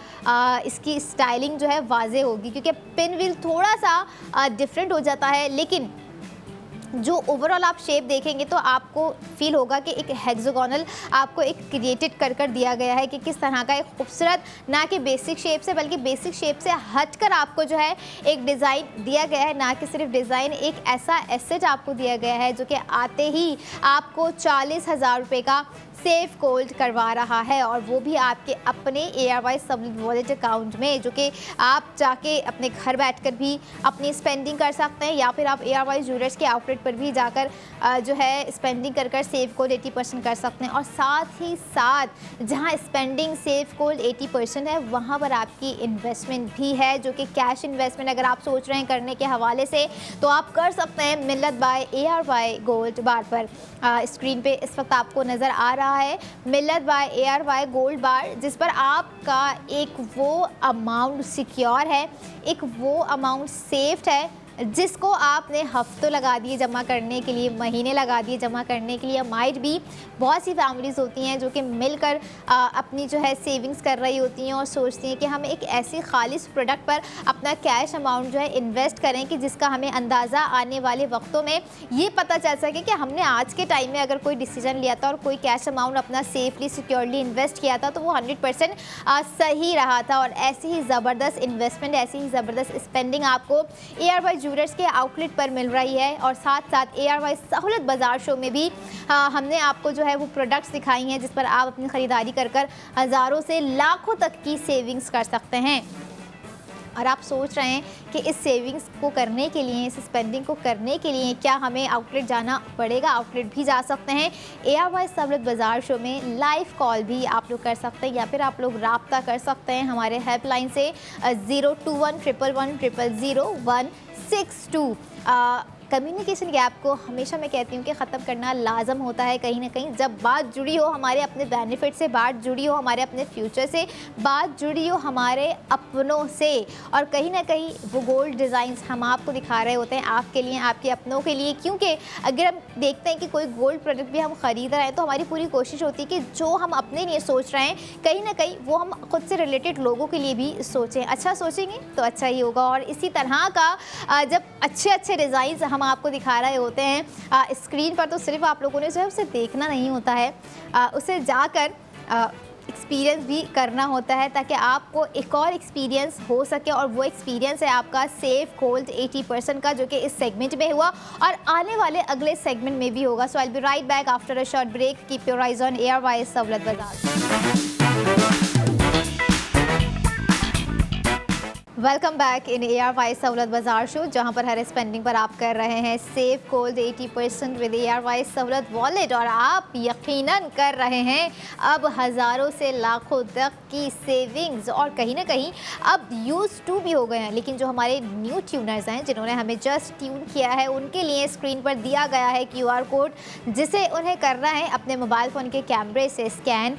इसकी स्टाइलिंग जो है वाजे होगी, क्योंकि पिन व्हील थोड़ा सा डिफरेंट हो जाता है, लेकिन जो ओवरऑल आप शेप देखेंगे तो आपको फील होगा कि एक हेक्सागोनल आपको एक क्रिएटेड कर दिया गया है, कि किस तरह का एक खूबसूरत, ना कि बेसिक शेप से बल्कि बेसिक शेप से हटकर आपको जो है एक डिज़ाइन दिया गया है। ना कि सिर्फ डिज़ाइन, एक ऐसा एसेट आपको दिया गया है जो कि आते ही आपको 40,000 रुपये का सेफ गोल्ड करवा रहा है, और वो भी आपके अपने ARY सबलिट वॉलेट अकाउंट में, जो कि आप जाके अपने घर बैठकर भी अपनी स्पेंडिंग कर सकते हैं, या फिर आप ARY ज्वेलर्स के आउटलेट पर भी जाकर जो है स्पेंडिंग कर सेफ गोल्ड 80% कर सकते हैं। और साथ ही साथ जहां स्पेंडिंग सेफ गोल्ड 80% है, वहां पर आपकी इन्वेस्टमेंट भी है, जो कि कैश इन्वेस्टमेंट अगर आप सोच रहे हैं करने के हवाले से, तो आप कर सकते हैं मिल्लत बाय ARY गोल्ड बार पर। स्क्रीन पे इस वक्त आपको नज़र आ रहा है मिल्लत बाय ARY गोल्ड बार, जिस पर आपका एक वो अमाउंट सिक्योर है, एक वो अमाउंट सेफ्ड है, जिसको आपने हफ्तों लगा दिए जमा करने के लिए, महीने लगा दिए जमा करने के लिए। माइट भी बहुत सी फैमिलीज़ होती हैं जो कि मिलकर अपनी जो है सेविंग्स कर रही होती हैं और सोचती हैं कि हम एक ऐसी खालिस प्रोडक्ट पर अपना कैश अमाउंट जो है इन्वेस्ट करें कि जिसका हमें अंदाज़ा आने वाले वक्तों में ये पता चल सके कि हमने आज के टाइम में अगर कोई डिसीजन लिया था और कोई कैश अमाउंट अपना सेफली सिक्योरली इन्वेस्ट किया था तो वो 100% सही रहा था। और ऐसी ही ज़बरदस्त इन्वेस्टमेंट, ऐसी ही ज़बरदस्त स्पेंडिंग आपको ARY ज्वेलर्स के आउटलेट पर मिल रही है। और साथ साथ ARY सहूलत बाज़ार शो में भी हमने आपको जो है वो प्रोडक्ट्स दिखाई हैं जिस पर आप अपनी ख़रीदारी कर हज़ारों से लाखों तक की सेविंग्स कर सकते हैं। और आप सोच रहे हैं कि इस सेविंग्स को करने के लिए, इस स्पेंडिंग को करने के लिए क्या हमें आउटलेट जाना पड़ेगा? आउटलेट भी जा सकते हैं। ARY सहूलत बाज़ार शो में लाइव कॉल भी आप लोग कर सकते हैं, या फिर आप लोग राब्ता कर सकते हैं हमारे हेल्पलाइन से 02111000162। कम्युनिकेशन गैप को हमेशा मैं कहती हूँ कि ख़त्म करना लाजम होता है। कहीं ना कहीं जब बात जुड़ी हो हमारे अपने बेनिफिट से, बात जुड़ी हो हमारे अपने फ्यूचर से, बात जुड़ी हो हमारे अपनों से, और कहीं ना कहीं वो गोल्ड डिज़ाइंस हम आपको दिखा रहे होते हैं आपके लिए, आपके अपनों के लिए। क्योंकि अगर हम देखते हैं कि कोई गोल्ड प्रोडक्ट भी हम ख़रीद रहे हैं तो हमारी पूरी कोशिश होती है कि जो हम अपने लिए सोच रहे हैं कहीं ना कहीं वो हम खुद से रिलेटेड लोगों के लिए भी सोचें। अच्छा सोचेंगे तो अच्छा ही होगा। और इसी तरह का जब अच्छे अच्छे डिज़ाइंस हम आपको दिखा रहे होते हैं स्क्रीन पर, तो सिर्फ आप लोगों ने जो है उसे देखना नहीं होता है, उसे जाकर एक्सपीरियंस भी करना होता है ताकि आपको एक और एक्सपीरियंस हो सके, और वो एक्सपीरियंस है आपका सेफ गोल्ड 80% का, जो कि इस सेगमेंट में हुआ और आने वाले अगले सेगमेंट में भी होगा। So I will be right back after a short break. Keep your eyes on Airwise Sahulat Bazaar. Welcome back in एयरवाइज Sahulat बाजार शो, जहां पर हर स्पेंडिंग पर आप कर रहे हैं सेव गोल्ड 80% विद एयरवाइज सहूलत वॉलेट, और आप यकीनन कर रहे हैं अब हज़ारों से लाखों तक की सेविंग्स, और कहीं ना कहीं अब यूज टू भी हो गए हैं। लेकिन जो हमारे न्यू ट्यूनर्स हैं जिन्होंने हमें जस्ट ट्यून किया है, उनके लिए स्क्रीन पर दिया गया है QR कोड, जिसे उन्हें करना है अपने मोबाइल फ़ोन के कैमरे से स्कैन,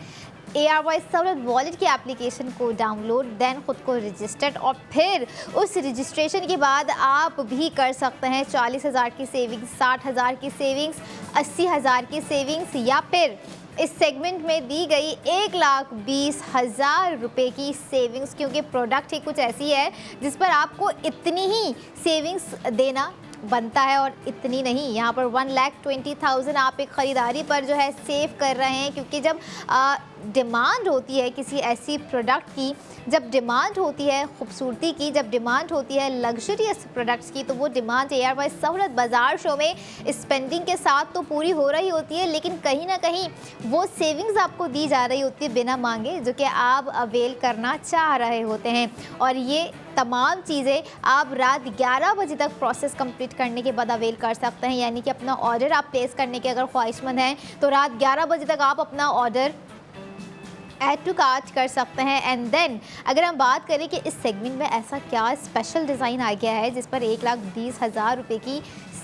एयरवाइज सहूलत वॉलेट की एप्लीकेशन को डाउनलोड, देन खुद को रजिस्टर्ड, और फिर उस रजिस्ट्रेशन के बाद आप भी कर सकते हैं 40,000 की सेविंग्स, 60,000 की सेविंग्स, 80,000 की सेविंग्स, या फिर इस सेगमेंट में दी गई 1,20,000 रुपये की सेविंग्स, क्योंकि प्रोडक्ट ही कुछ ऐसी है जिस पर आपको इतनी ही सेविंग्स देना बनता है और इतनी नहीं। यहाँ पर 1,20,000 आप एक ख़रीदारी पर जो है सेव कर रहे हैं, क्योंकि जब डिमांड होती है किसी ऐसी प्रोडक्ट की, जब डिमांड होती है खूबसूरती की, जब डिमांड होती है लग्जरियस प्रोडक्ट्स की, तो वो डिमांड एयरवाइज सहूलत बाजार शो में स्पेंडिंग के साथ तो पूरी हो रही होती है, लेकिन कहीं ना कहीं वो सेविंग्स आपको दी जा रही होती है बिना मांगे, जो कि आप अवेल करना चाह रहे होते हैं। और ये तमाम चीज़ें आप रात 11 बजे तक प्रोसेस कंप्लीट करने के बाद अवेल कर सकते हैं। यानी कि अपना ऑर्डर आप प्लेस करने के अगर ख्वाहिशमंद हैं तो रात 11 बजे तक आप अपना ऑर्डर ऐड टू कार्ट कर सकते हैं। एंड देन अगर हम बात करें कि इस सेगमेंट में ऐसा क्या स्पेशल डिज़ाइन आ गया है जिस पर 1,20,000 रुपये की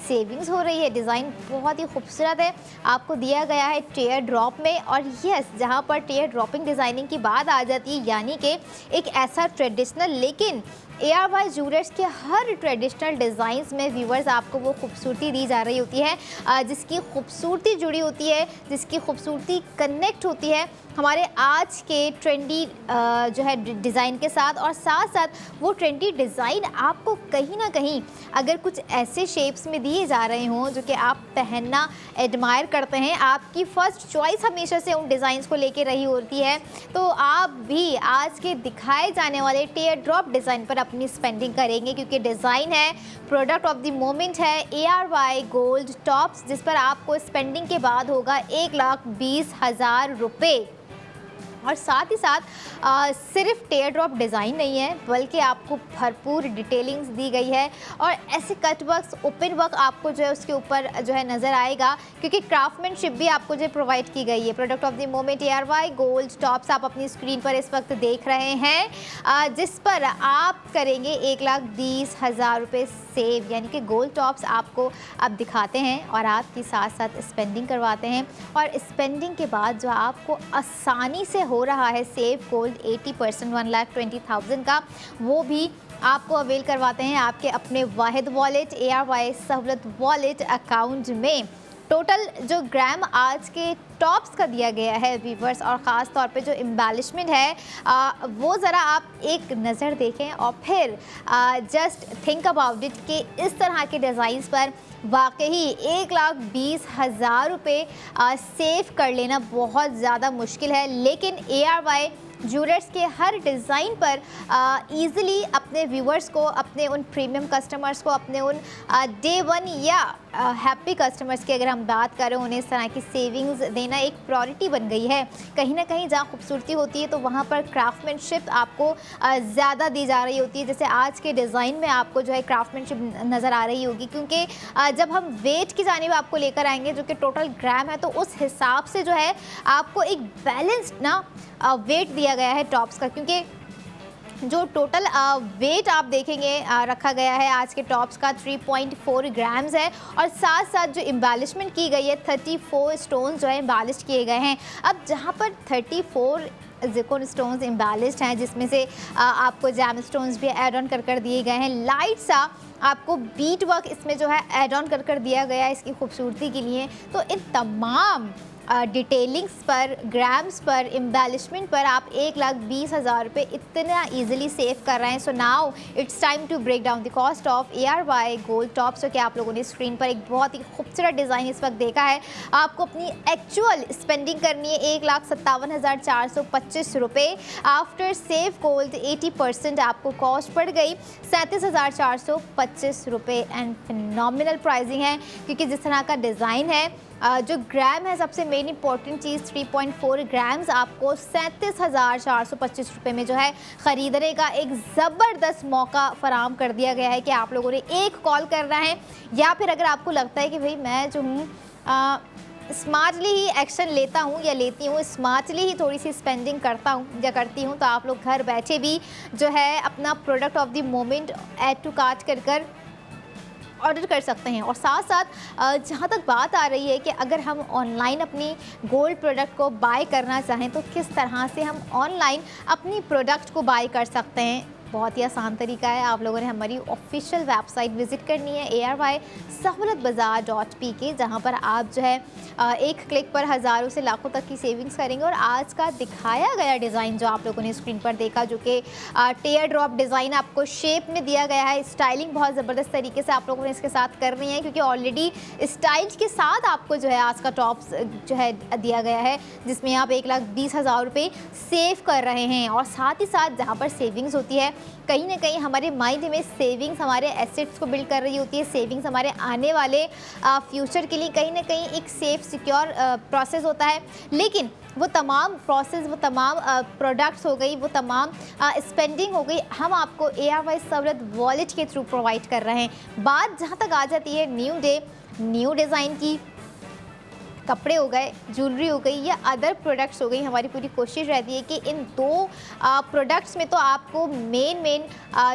सेविंग्स हो रही है। डिज़ाइन बहुत ही खूबसूरत है, आपको दिया गया है टेयर ड्रॉप में, और यस जहां पर टेयर ड्रॉपिंग डिज़ाइनिंग की बात आ जाती है, यानी कि एक ऐसा ट्रेडिशनल, लेकिन एयरवाइज ज्वेलर्स के हर ट्रेडिशनल डिज़ाइंस में व्यूवर्स आपको वो खूबसूरती दी जा रही होती है जिसकी खूबसूरती जुड़ी होती है, जिसकी खूबसूरती कनेक्ट होती है हमारे आज के ट्रेंडी जो है डिज़ाइन के साथ। और साथ साथ वो ट्रेंडी डिज़ाइन आपको कहीं ना कहीं अगर कुछ ऐसे शेप्स में दिए जा रहे हों जो कि आप पहनना एडमायर करते हैं, आपकी फ़र्स्ट चॉइस हमेशा से उन डिज़ाइंस को लेके रही होती है, तो आप भी आज के दिखाए जाने वाले टेयर ड्रॉप डिज़ाइन पर अपनी स्पेंडिंग करेंगे, क्योंकि डिज़ाइन है, प्रोडक्ट ऑफ द मोमेंट है, ARY गोल्ड टॉप्स, जिस पर आपको स्पेंडिंग के बाद होगा 1,20,000 रुपये। और साथ ही साथ सिर्फ टेयर ड्रॉप डिज़ाइन नहीं है, बल्कि आपको भरपूर डिटेलिंग्स दी गई है, और ऐसे कट वर्क्स, ओपन वर्क आपको जो है उसके ऊपर जो है नज़र आएगा, क्योंकि क्राफ्टमैनशिप भी आपको जो प्रोवाइड की गई है। Product of the moment ARY gold tops आप अपनी स्क्रीन पर इस वक्त देख रहे हैं, जिस पर आप करेंगे 1,20,000 रुपये सेव, यानी कि गोल्ड टॉप्स आपको अब दिखाते हैं और आपकी साथ साथ स्पेंडिंग करवाते हैं, और स्पेंडिंग के बाद जो आपको आसानी से हो रहा है सेव गोल्ड 80% 1,20,000 का, वो भी आपको अवेल करवाते हैं आपके अपने वाहिद वॉलेट ARY सहूलत वॉलेट अकाउंट में। टोटल जो ग्राम आज के टॉप्स का दिया गया है व्यूवर्स, और ख़ास तौर पे जो एम्बेलिशमेंट है वो ज़रा आप एक नज़र देखें और फिर जस्ट थिंक अबाउट इट कि इस तरह के डिज़ाइंस पर वाकई 1,20,000 रुपये सेव कर लेना बहुत ज़्यादा मुश्किल है, लेकिन ARY ज्वेलर्स के हर डिज़ाइन पर ईज़िली अपने व्यूवर्स को, अपने उन प्रीमियम कस्टमर्स को, अपने उन डे 1 या हैप्पी कस्टमर्स की अगर हम बात करें, उन्हें इस तरह की सेविंग्स देना एक प्रायोरिटी बन गई है। कहीं ना कहीं जहाँ खूबसूरती होती है तो वहाँ पर क्राफ्टमैनशिप आपको ज़्यादा दी जा रही होती है। जैसे आज के डिज़ाइन में आपको जो है क्राफ्टमैनशिप नज़र आ रही होगी, क्योंकि जब हम वेट की जानिब आपको लेकर आएंगे जो कि टोटल ग्राम है, तो उस हिसाब से जो है आपको एक बैलेंस्ड ना वेट दिया गया है टॉप्स का, क्योंकि जो टोटल वेट आप देखेंगे रखा गया है आज के टॉप्स का 3.4 ग्राम्स है, और साथ साथ जो एम्बेलिशमेंट की गई है 34 स्टोन्स जो है एम्बेलिश किए गए हैं। अब जहाँ पर 34 ज़िरकॉन स्टोन्स एम्बेलिश्ड हैं, जिसमें से आपको जैम स्टोन्स भी ऐड ऑन कर दिए गए हैं, लाइट सा आपको बीट वर्क इसमें जो है ऐड ऑन कर दिया गया है इसकी खूबसूरती के लिए। तो इन तमाम डिटेलिंग्स पर, ग्राम्स पर, एम्बेलिशमेंट पर आप 1,20,000 रुपये इतना ईजिली सेव कर रहे हैं। So now it's time to break down the cost of ARY gold tops. जो कि आप लोगों ने स्क्रीन पर एक बहुत ही खूबसूरत डिज़ाइन इस वक्त देखा है। आपको अपनी एक्चुअल स्पेंडिंग करनी है 1,57,425 रुपये। आफ्टर सेव गोल्ड 80% आपको कॉस्ट पड़ गई 37,425 रुपये। एंड फिनोमिनल प्राइसिंग है, क्योंकि जिस तरह का डिज़ाइन है, जो ग्राम है, सबसे मेन इंपॉर्टेंट चीज़ 3.4 ग्राम्स आपको 37,425 रुपये में जो है ख़रीदने का एक ज़बरदस्त मौका फ़राहम कर दिया गया है कि आप लोगों ने एक कॉल करना है, या फिर अगर आपको लगता है कि भाई मैं जो हूँ स्मार्टली ही एक्शन लेता हूँ या लेती हूँ, स्मार्टली ही थोड़ी सी स्पेंडिंग करता हूँ या करती हूँ, तो आप लोग घर बैठे भी जो है अपना product of the moment add to cart कर ऑर्डर कर सकते हैं। और साथ साथ जहाँ तक बात आ रही है कि अगर हम ऑनलाइन अपनी गोल्ड प्रोडक्ट को बाय करना चाहें तो किस तरह से हम ऑनलाइन अपनी प्रोडक्ट को बाय कर सकते हैं, बहुत ही आसान तरीका है। आप लोगों ने हमारी ऑफिशियल वेबसाइट विज़िट करनी है ARY-सहूलतबाजार.pk, जहाँ पर आप जो है एक क्लिक पर हज़ारों से लाखों तक की सेविंग्स करेंगे। और आज का दिखाया गया डिज़ाइन जो आप लोगों ने स्क्रीन पर देखा, जो कि टेयर ड्रॉप डिज़ाइन आपको शेप में दिया गया है, स्टाइलिंग बहुत ज़बरदस्त तरीके से आप लोगों ने इसके साथ कर रही है, क्योंकि ऑलरेडी स्टाइल के साथ आपको जो है आज का टॉप्स जो है दिया गया है, जिसमें आप 1,20,000 रुपये सेव कर रहे हैं। और साथ ही साथ जहाँ पर सेविंग्स होती है, कहीं ना कहीं हमारे माइंड में सेविंग्स हमारे एसेट्स को बिल्ड कर रही होती है, सेविंग्स हमारे आने वाले फ्यूचर के लिए कहीं ना कहीं एक सेफ सिक्योर प्रोसेस होता है। लेकिन वो तमाम प्रोसेस, वो तमाम प्रोडक्ट्स हो गई, वो तमाम स्पेंडिंग हो गई, हम आपको ARY सहूलत वॉलेट के थ्रू प्रोवाइड कर रहे हैं। बात जहाँ तक आ जाती है न्यू डे न्यू डिज़ाइन की, कपड़े हो गए, ज्वेलरी हो गई या अदर प्रोडक्ट्स हो गई, हमारी पूरी कोशिश रहती है कि इन दो प्रोडक्ट्स में तो आपको मेन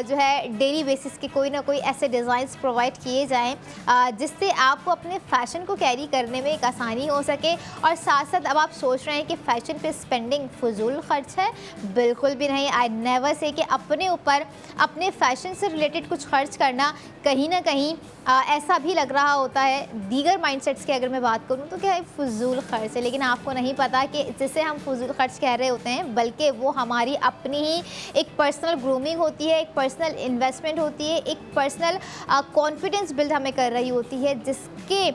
जो है डेली बेसिस के कोई ना कोई ऐसे डिज़ाइंस प्रोवाइड किए जाएं जिससे आपको अपने फ़ैशन को कैरी करने में एक आसानी हो सके। और साथ साथ अब आप सोच रहे हैं कि फ़ैशन पे स्पेंडिंग फजूल खर्च है, बिल्कुल भी नहीं। आई नेवर से कि अपने ऊपर अपने फ़ैशन से रिलेटेड कुछ खर्च करना कहीं ना कहीं ऐसा भी लग रहा होता है। दीगर माइंडसेट्स की अगर मैं बात करूं तो क्या फजूल खर्च है, लेकिन आपको नहीं पता कि जिसे हम फजूल खर्च कह रहे होते हैं, बल्कि वो हमारी अपनी ही एक पर्सनल ग्रूमिंग होती है, एक पर्सनल इन्वेस्टमेंट होती है, एक पर्सनल कॉन्फिडेंस बिल्ड हमें कर रही होती है, जिसके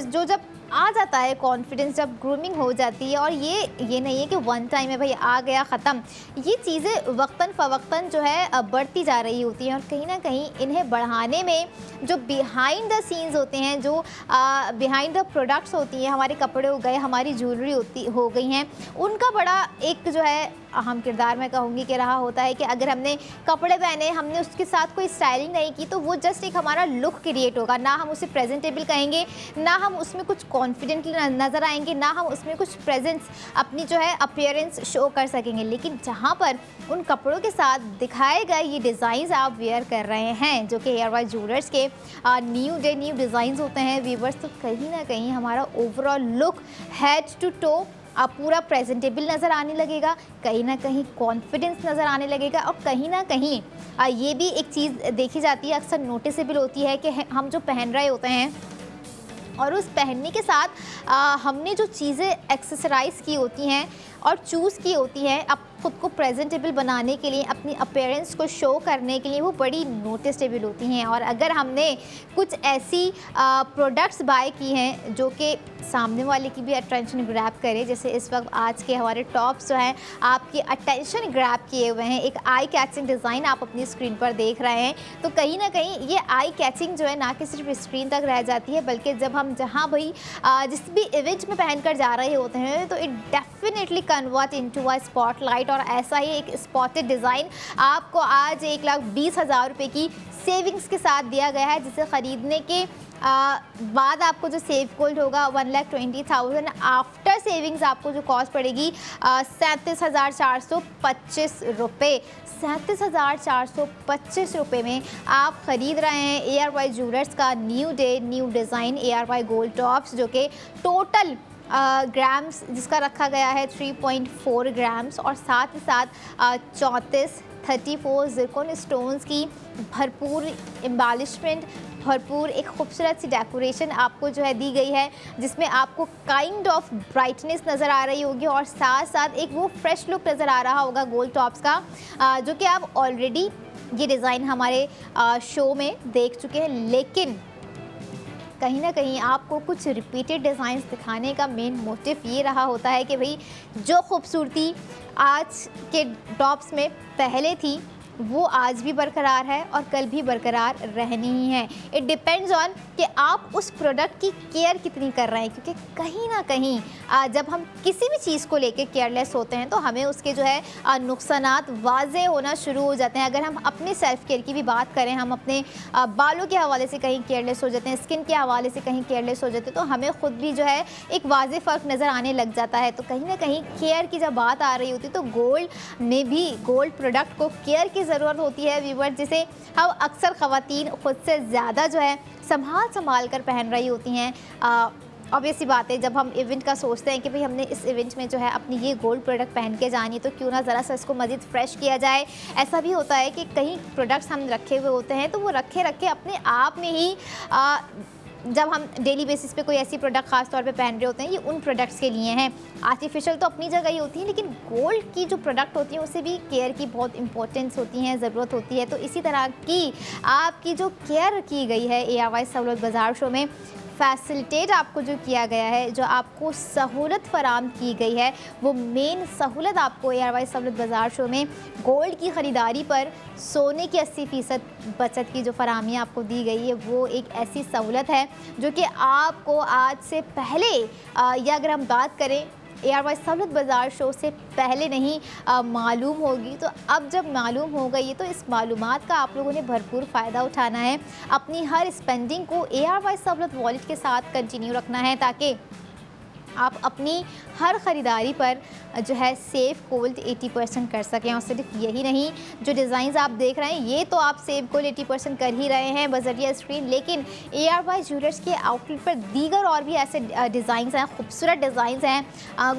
जो जब आ जाता है कॉन्फिडेंस, जब ग्रूमिंग हो जाती है। और ये नहीं है कि वन टाइम है भाई आ गया ख़त्म, ये चीज़ें वक्तन फ़वक्तन जो है बढ़ती जा रही होती हैं। और कहीं ना कहीं इन्हें बढ़ाने में जो बिहाइंड द सीन्स होते हैं, जो बिहाइंड द प्रोडक्ट्स होती हैं, हमारे कपड़े हो गए, हमारी ज्वेलरी हो गई हैं, उनका बड़ा एक जो है अहम किरदार मैं कहूँगी कि रहा होता है। कि अगर हमने कपड़े पहने, हमने उसके साथ कोई स्टाइलिंग नहीं की, तो वो जस्ट एक हमारा लुक क्रिएट होगा, ना हम उसे प्रेजेंटेबल कहेंगे, ना हम उसमें कुछ कॉन्फिडेंटली नज़र आएंगे, ना हम उसमें कुछ प्रेजेंस अपनी जो है अपीयरेंस शो कर सकेंगे। लेकिन जहाँ पर उन कपड़ों के साथ दिखाए गए ये डिज़ाइंस आप वेयर कर रहे हैं, जो कि ARY ज्वेलर्स के न्यू डे न्यू डिज़ाइंस होते हैं वीवर्स, तो कहीं ना कहीं हमारा overall look head to toe पूरा प्रेजेंटेबल नज़र आने लगेगा, कहीं ना कहीं कॉन्फिडेंस नज़र आने लगेगा। और कहीं ना कहीं ये भी एक चीज़ देखी जाती है, अक्सर नोटिसेबल होती है कि हम जो पहन रहे होते हैं और उस पहनने के साथ हमने जो चीज़ें एक्सेसराइज की होती हैं और चूज़ की होती हैं अब खुद को प्रेजेंटेबल बनाने के लिए, अपनी अपीयरेंस को शो करने के लिए, वो बड़ी नोटिसेबल होती हैं। और अगर हमने कुछ ऐसी प्रोडक्ट्स बाय की हैं जो कि सामने वाले की भी अटेंशन ग्रैब करे, जैसे इस वक्त आज के हमारे टॉप्स जो हैं आपकी अटेंशन ग्रैब किए हुए हैं, एक आई कैचिंग डिज़ाइन आप अपनी स्क्रीन पर देख रहे हैं, तो कहीं ना कहीं ये आई कैचिंग जो है ना कि सिर्फ स्क्रीन तक रह जाती है, बल्कि जब हम जहाँ भाई जिस भी इवेंट में पहन कर जा रहे होते हैं तो it definitely convert into a spotlight. और ऐसा ही एक स्पॉटेड डिज़ाइन आपको आज 1,20,000 रुपये की सेविंग्स के साथ दिया गया है, जिसे ख़रीदने के बाद आपको जो सेव गोल्ड होगा 1,20,000, आफ्टर सेविंग्स आपको जो कॉस्ट पड़ेगी 37,425 रुपये। 37,425 रुपये में आप ख़रीद रहे हैं ARY ज्वेलर्स का new day new design ARY gold tops, जो कि टोटल ग्राम्स जिसका रखा गया है 3.4 ग्राम्स और साथ ही साथ 34 34 ज़िरकॉन स्टोन्स की भरपूर एम्बेलिशमेंट, भरपूर एक खूबसूरत सी डेकोरेशन आपको जो है दी गई है, जिसमें आपको काइंड ऑफ ब्राइटनेस नज़र आ रही होगी और साथ साथ एक वो फ्रेश लुक नज़र आ रहा होगा गोल्ड टॉप्स का, जो कि आप ऑलरेडी ये डिज़ाइन हमारे शो में देख चुके हैं। लेकिन कहीं ना कहीं आपको कुछ रिपीटेड डिज़ाइंस दिखाने का मेन मोटिव ये रहा होता है कि भाई जो खूबसूरती आज के टॉप्स में पहले थी वो आज भी बरकरार है और कल भी बरकरार रहनी ही है। इट डिपेंड्स ऑन कि आप उस प्रोडक्ट की केयर कितनी कर रहे हैं, क्योंकि कहीं ना कहीं जब हम किसी भी चीज़ को लेके केयरलेस होते हैं तो हमें उसके जो है नुकसानात वाज़े होना शुरू हो जाते हैं। अगर हम अपने सेल्फ़ केयर की भी बात करें, हम अपने बालों के हवाले से कहीं केयरलेस हो जाते हैं, स्किन के हवाले से कहीं केयरलेस हो जाते हैं, तो हमें ख़ुद भी जो है एक वाज़े फ़र्क नज़र आने लग जाता है। तो कहीं ना कहीं केयर की जब बात आ रही होती है तो गोल्ड में भी गोल्ड प्रोडक्ट को केयर की ज़रूरत होती है व्यूवर, जिसे हम अक्सर ख़वातीन ख़ुद से ज़्यादा जो है संभाल कर पहन रही होती हैं। ऑब्वियस सी बात है, जब हम इवेंट का सोचते हैं कि भाई हमने इस इवेंट में जो है अपनी ये गोल्ड प्रोडक्ट पहन के जानी, तो क्यों ना ज़रा सा इसको मज़ीद फ्रेश किया जाए। ऐसा भी होता है कि कई प्रोडक्ट्स हम रखे हुए होते हैं तो वो रखे अपने आप में ही जब हम डेली बेसिस पे कोई ऐसी प्रोडक्ट ख़ास तौर पे पहन रहे होते हैं, ये उन प्रोडक्ट्स के लिए हैं। आर्टिफिशियल तो अपनी जगह ही होती है, लेकिन गोल्ड की जो प्रोडक्ट होती है उसे भी केयर की बहुत इंपॉर्टेंस होती है, ज़रूरत होती है। तो इसी तरह की आपकी जो केयर की गई है ARY सहूलत बाज़ार शो में, फैसिलिटेट आपको जो किया गया है, जो आपको सहूलत फ़राम की गई है, वो मेन सहूलत आपको ARY सहूलत बाज़ार शो में गोल्ड की ख़रीदारी पर सोने की 80% बचत की जो फराहमी आपको दी गई है, वो एक ऐसी सहूलत है जो कि आपको आज से पहले या अगर हम बात करें ARY सहूलत बाज़ार शो से पहले नहीं मालूम होगी। तो अब जब मालूम हो गई है तो इस मालूमात का आप लोगों ने भरपूर फ़ायदा उठाना है। अपनी हर स्पेंडिंग को ARY सहूलत वॉलेट के साथ कंटिन्यू रखना है, ताकि आप अपनी हर ख़रीदारी पर जो है सेव गोल्ड 80% कर सकें। और सिर्फ यही नहीं, जो डिज़ाइंस आप देख रहे हैं ये तो आप सेव गोल्ड 80% कर ही रहे हैं बज़रिया स्क्रीन, लेकिन ARY ज्वेलर्स के आउटलेट पर दीगर और भी ऐसे डिज़ाइंस हैं, खूबसूरत डिज़ाइंस हैं,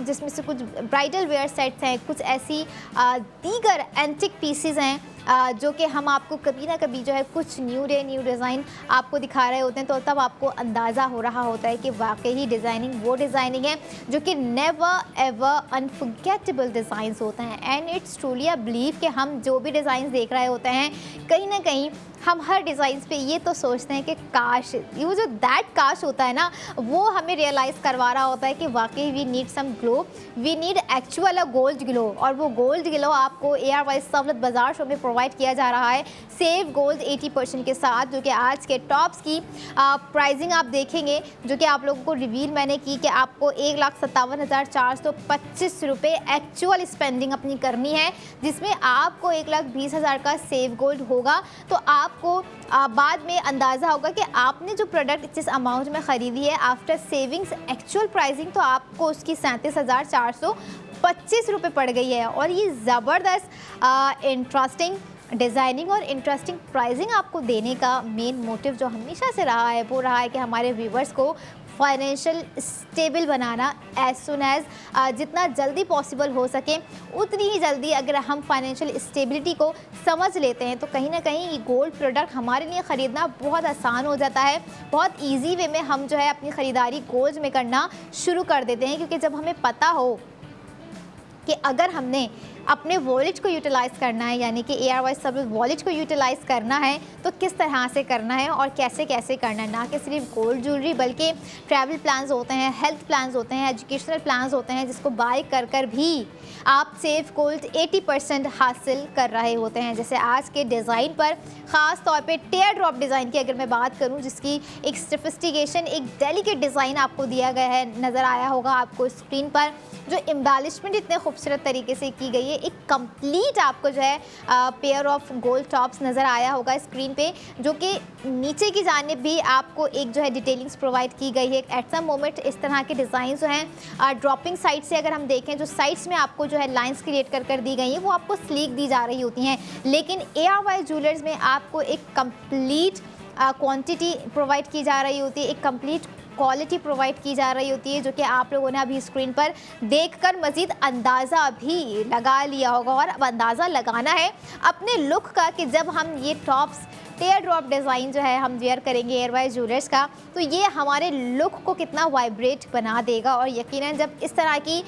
जिसमें से कुछ ब्राइडल वेयर सेट्स हैं, कुछ ऐसी दीगर एंटिक पीसीज़ हैं जो कि हम आपको कभी ना कभी जो है कुछ न्यू डिज़ाइन आपको दिखा रहे होते हैं, तो तब आपको अंदाज़ा हो रहा होता है कि वाकई ही डिज़ाइनिंग वो डिज़ाइनिंग है जो कि नेवर एवर अनफॉरगेटेबल डिज़ाइंस होते हैं। And it's truly a believe कि हम जो भी डिज़ाइंस देख रहे होते हैं, कहीं ना कहीं हम हर डिज़ाइंस पे ये तो सोचते हैं कि काश, ये जो दैट काश होता है ना, वो हमें रियलाइज़ करवा रहा होता है कि वाकई we need some glow, we need actual a gold glow. और वो गोल्ड ग्लो आपको ARY सहूलत बाज़ार शो में प्रोवाइड किया जा रहा है सेव गोल्ड 80% के साथ, जो कि आज के टॉप्स की प्राइसिंग आप देखेंगे, जो कि आप लोगों को रिवील मैंने की कि आपको 1,57,425 रुपये एक्चुअल स्पेंडिंग अपनी करनी है, जिसमें आपको 1,20,000 का सेव गोल्ड होगा। तो आपको बाद में अंदाज़ा होगा कि आपने जो प्रोडक्ट जिस अमाउंट में ख़रीदी है आफ्टर सेविंग्स एक्चुअल प्राइसिंग, तो आपको उसकी 37,425 रुपये पड़ गई है। और ये ज़बरदस्त इंटरेस्टिंग डिज़ाइनिंग और इंटरेस्टिंग प्राइसिंग आपको देने का मेन मोटिव जो हमेशा से रहा है, वो रहा है कि हमारे व्यूवर्स को फाइनेंशियल स्टेबल बनाना एज सुन एज जितना जल्दी पॉसिबल हो सके उतनी ही जल्दी। अगर हम फाइनेंशियल स्टेबिलिटी को समझ लेते हैं तो कहीं ना कहीं ये गोल्ड प्रोडक्ट हमारे लिए ख़रीदना बहुत आसान हो जाता है। बहुत ईजी वे में हम जो है अपनी ख़रीदारी गोल्ड में करना शुरू कर देते हैं, क्योंकि जब हमें पता हो कि अगर हमने अपने वॉलेट को यूटिलाइज़ करना है, यानी कि ARY सहूलत वॉलेट को यूटिलाइज़ करना है, तो किस तरह से करना है और कैसे कैसे करना है। ना कि सिर्फ गोल्ड ज्वेलरी, बल्कि ट्रैवल प्लान्स होते हैं, हेल्थ प्लान्स होते हैं, एजुकेशनल प्लान्स होते हैं, जिसको बाय कर भी आप सेव गोल्ड 80% हासिल कर रहे होते हैं। जैसे आज के डिज़ाइन पर ख़ास तौर पे टेयर ड्रॉप डिज़ाइन की अगर मैं बात करूं, जिसकी एक सोफिस्टिकेशन, एक डेलिकेट डिज़ाइन आपको दिया गया है, नज़र आया होगा आपको स्क्रीन पर, जो एम्बेलिशमेंट इतने खूबसूरत तरीके से की गई है। एक कंप्लीट आपको जो है पेयर ऑफ गोल्ड टॉप्स नज़र आया होगा स्क्रीन पे, जो कि नीचे की जानिब भी आपको एक जो है डिटेलिंग्स प्रोवाइड की गई है। एट सम मोमेंट इस तरह के डिज़ाइन जो हैं ड्रॉपिंग साइड से अगर हम देखें, जो साइड्स में आपको जो है लाइंस क्रिएट कर दी गई हैं, वो आपको स्लीक दी जा रही होती हैं। लेकिन ARY ज्वेलर्स में आपको एक कंप्लीट क्वांटिटी प्रोवाइड की जा रही होती है, एक कंप्लीट क्वालिटी प्रोवाइड की जा रही होती है, जो कि आप लोगों ने अभी स्क्रीन पर देखकर मज़ीद अंदाज़ा भी लगा लिया होगा। और अब अंदाज़ा लगाना है अपने लुक का कि जब हम ये टॉप्स टेयर ड्रॉप डिज़ाइन जो है हम वेयर करेंगे एयरवाइज ज्वेलर्स का, तो ये हमारे लुक को कितना वाइब्रेट बना देगा। और यकीनन जब इस तरह की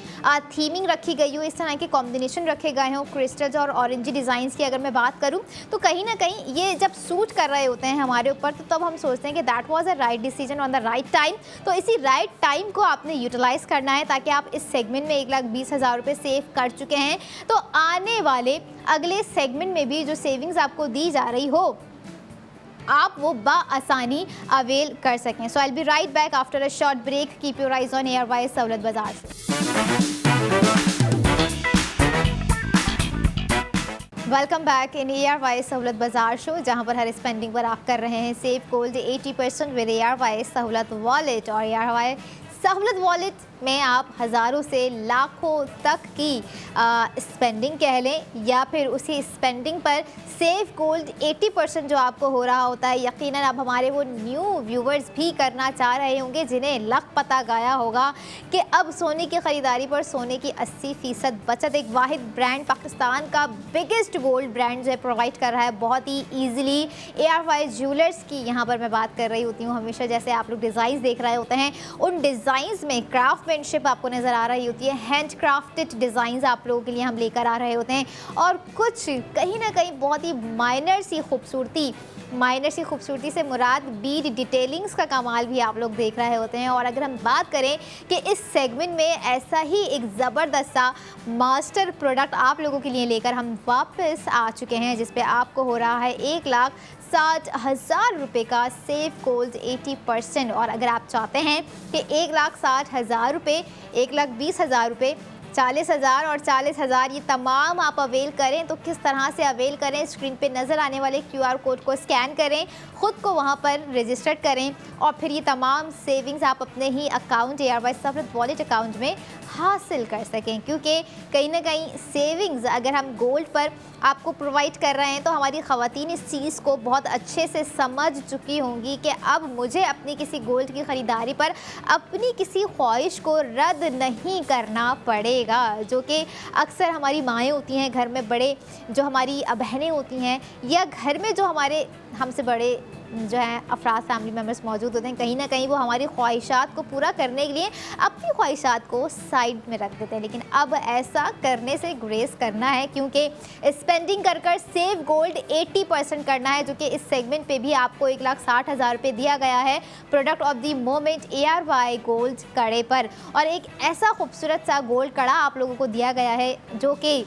थीमिंग रखी गई हो, इस तरह के कॉम्बिनेशन रखे गए हों क्रिस्टल्स और ऑरेंजी डिज़ाइंस की अगर मैं बात करूं, तो कहीं ना कहीं ये जब सूट कर रहे होते हैं हमारे ऊपर, तो तब हम सोचते हैं कि that was a right decision on the right time. तो इसी राइट टाइम को आपने यूटिलाइज़ करना है ताकि आप इस सेगमेंट में 1,20,000 रुपये सेव कर चुके हैं, तो आने वाले अगले सेगमेंट में भी जो सेविंग्स आपको दी जा रही हो आप वो आसानी अवेल कर सकें। So I will be right back after a short break. Keep your eyes on Airwise Sahulat Bazaar से। वेलकम बैक इन एयरवाइज सहूलत बाजार शो, जहां पर हर स्पेंडिंग पर आप कर रहे हैं सेव गोल्ड 80% विद एयरवाइज सहूलत वॉलेट। और एयरवाइज सहूलत वॉलेट में आप हज़ारों से लाखों तक की स्पेंडिंग कह लें, या फिर उसी स्पेंडिंग पर सेव गोल्ड 80% जो आपको हो रहा होता है, यकीनन अब हमारे वो न्यू व्यूवर्स भी करना चाह रहे होंगे जिन्हें लग पता गया होगा कि अब सोने की ख़रीदारी पर सोने की 80% बचत एक वाहिद ब्रांड पाकिस्तान का बिगेस्ट गोल्ड ब्रांड जो है प्रोवाइड कर रहा है बहुत ही ईजिली। एयरवाइज ज्वेलर्स की यहाँ पर मैं बात कर रही होती हूँ हमेशा, जैसे आप लोग डिज़ाइन देख रहे होते हैं, उन डिज़ाइंस में क्राफ्टमैनशिप आपको नज़र आ रही होती है, हैंड क्राफ्टेड डिज़ाइंस आप लोगों के लिए हम लेकर आ रहे होते हैं। और कुछ कहीं ना कहीं बहुत ही माइनर सी खूबसूरती से मुराद बीड डिटेलिंग्स का कमाल भी आप लोग देख रहे होते हैं। और अगर हम बात करें कि इस सेगमेंट में ऐसा ही एक ज़बरदस्त सा मास्टर प्रोडक्ट आप लोगों के लिए लेकर हम वापस आ चुके हैं, जिस पे आपको हो रहा है 1,60,000 रुपये का सेव गोल्ड 80%। और अगर आप चाहते हैं कि 1,60,000 रुपये, 1,20,000 रुपये, 40,000 और 40,000 ये तमाम आप अवेल करें, तो किस तरह से अवेल करें? स्क्रीन पे नज़र आने वाले QR कोड को स्कैन करें, ख़ुद को वहाँ पर रजिस्टर करें और फिर ये तमाम सेविंग्स आप अपने ही अकाउंट एयरवाइज सहूलत वॉलेट अकाउंट में हासिल कर सकें। क्योंकि कहीं ना कहीं सेविंग्स अगर हम गोल्ड पर आपको प्रोवाइड कर रहे हैं, तो हमारी ख़वातीन इस चीज़ को बहुत अच्छे से समझ चुकी होंगी कि अब मुझे अपनी किसी गोल्ड की ख़रीदारी पर अपनी किसी ख्वाहिश को रद्द नहीं करना पड़ेगा, जो कि अक्सर हमारी माएँ होती हैं, घर में बड़े जो हमारी बहनें होती हैं, या घर में जो हमारे हमसे बड़े जो है अफराद फैमिली मेम्बर्स मौजूद होते हैं, कहीं ना कहीं वो हमारी ख्वाहिशात को पूरा करने के लिए अपनी ख्वाहिशात को साइड में रख देते हैं। लेकिन अब ऐसा करने से ग्रेस करना है, क्योंकि स्पेंडिंग कर कर सेव गोल्ड 80% करना है, जो कि इस सेगमेंट पे भी आपको 1,60,000 रुपये दिया गया है product of the moment ARY gold कड़े पर। और एक ऐसा खूबसूरत सा गोल्ड कड़ा आप लोगों को दिया गया है जो कि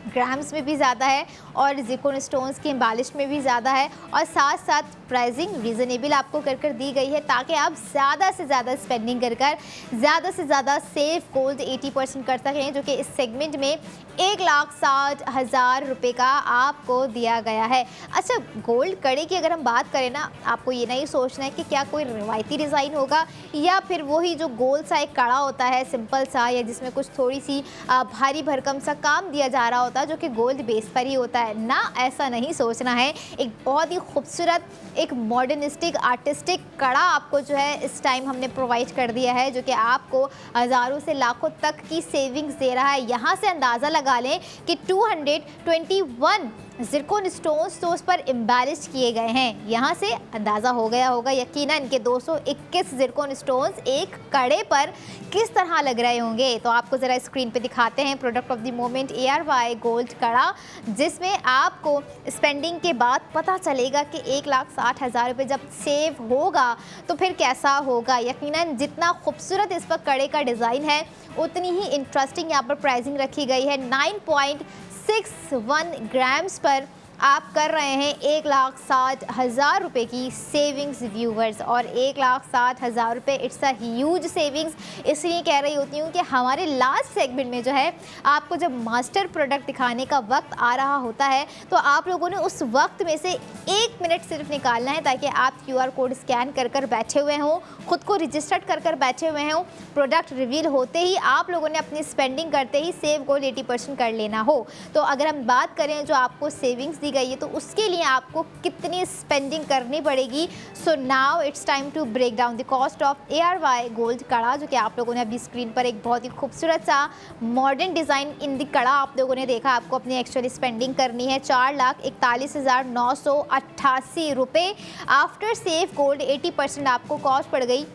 ग्राम्स में भी ज़्यादा है और ज़िरकोन स्टोन्स की एम्बालिश में भी ज़्यादा है, और साथ साथ प्राइसिंग रीज़नेबल आपको कर दी गई है ताकि आप ज़्यादा से ज़्यादा स्पेंडिंग कर ज़्यादा से ज़्यादा सेव गोल्ड 80% कर सकें, जो कि इस सेगमेंट में 1,60,000 रुपये का आपको दिया गया है। अच्छा, गोल्ड कड़े की अगर हम बात करें ना, आपको ये नहीं सोचना है कि क्या कोई रिवायती डिज़ाइन होगा या फिर वही जो गोल सा एक कड़ा होता है सिंपल सा, या जिसमें कुछ थोड़ी सी भारी भरकम सा काम दिया जा रहा होता है जो कि गोल्ड बेस पर ही होता है ना। ऐसा नहीं सोचना है। एक बहुत ही खूबसूरत, एक मॉडर्निस्टिक आर्टिस्टिक कड़ा आपको जो है इस टाइम हमने प्रोवाइड कर दिया है, जो कि आपको हज़ारों से लाखों तक की सेविंग्स दे रहा है। यहाँ से अंदाज़ा लगा लें कि 221 ज़िरकोन स्टोन्स तो उस पर एम्बेलिश किए गए हैं। यहाँ से अंदाज़ा हो गया होगा यकीनन कि 221 ज़िरकोन स्टोन्स एक कड़े पर किस तरह लग रहे होंगे। तो आपको ज़रा स्क्रीन पे दिखाते हैं product of the moment ARY gold कड़ा, जिसमें आपको स्पेंडिंग के बाद पता चलेगा कि 1,60,000 रुपये जब सेव होगा तो फिर कैसा होगा। यकीनन जितना खूबसूरत इस पर कड़े का डिज़ाइन है, उतनी ही इंटरेस्टिंग यहाँ पर प्राइसिंग रखी गई है। 9.61 ग्राम्स पर आप कर रहे हैं 1,60,000 रुपये की सेविंग्स व्यूवर्स, और 1,60,000 रुपये इट्स अ ह्यूज सेविंग्स। इसलिए कह रही होती हूँ कि हमारे लास्ट सेगमेंट में जो है आपको जब मास्टर प्रोडक्ट दिखाने का वक्त आ रहा होता है, तो आप लोगों ने उस वक्त में से 1 मिनट सिर्फ निकालना है ताकि आप QR कोड स्कैन कर कर बैठे हुए हों, ख़ुद को रजिस्टर्ड कर कर बैठे हुए हों, प्रोडक्ट रिवील होते ही आप लोगों ने अपनी स्पेंडिंग करते ही सेव गोल्ड 80% कर लेना हो। तो अगर हम बात करें जो आपको सेविंग्स दी गई है तो उसके लिए आपको कितनी स्पेंडिंग करनी पड़ेगी। So now it's time to break down the cost of ARY gold कड़ा, जो कि आप लोगों ने अभी स्क्रीन पर एक बहुत ही खूबसूरत सा मॉडर्न डिज़ाइन इन द कड़ा आप लोगों ने देखा। आपको अपनी एक्चुअली स्पेंडिंग करनी है 4,41,988 रुपये। आफ्टर सेफ गोल्ड 80% आपको कॉस्ट पड़ गई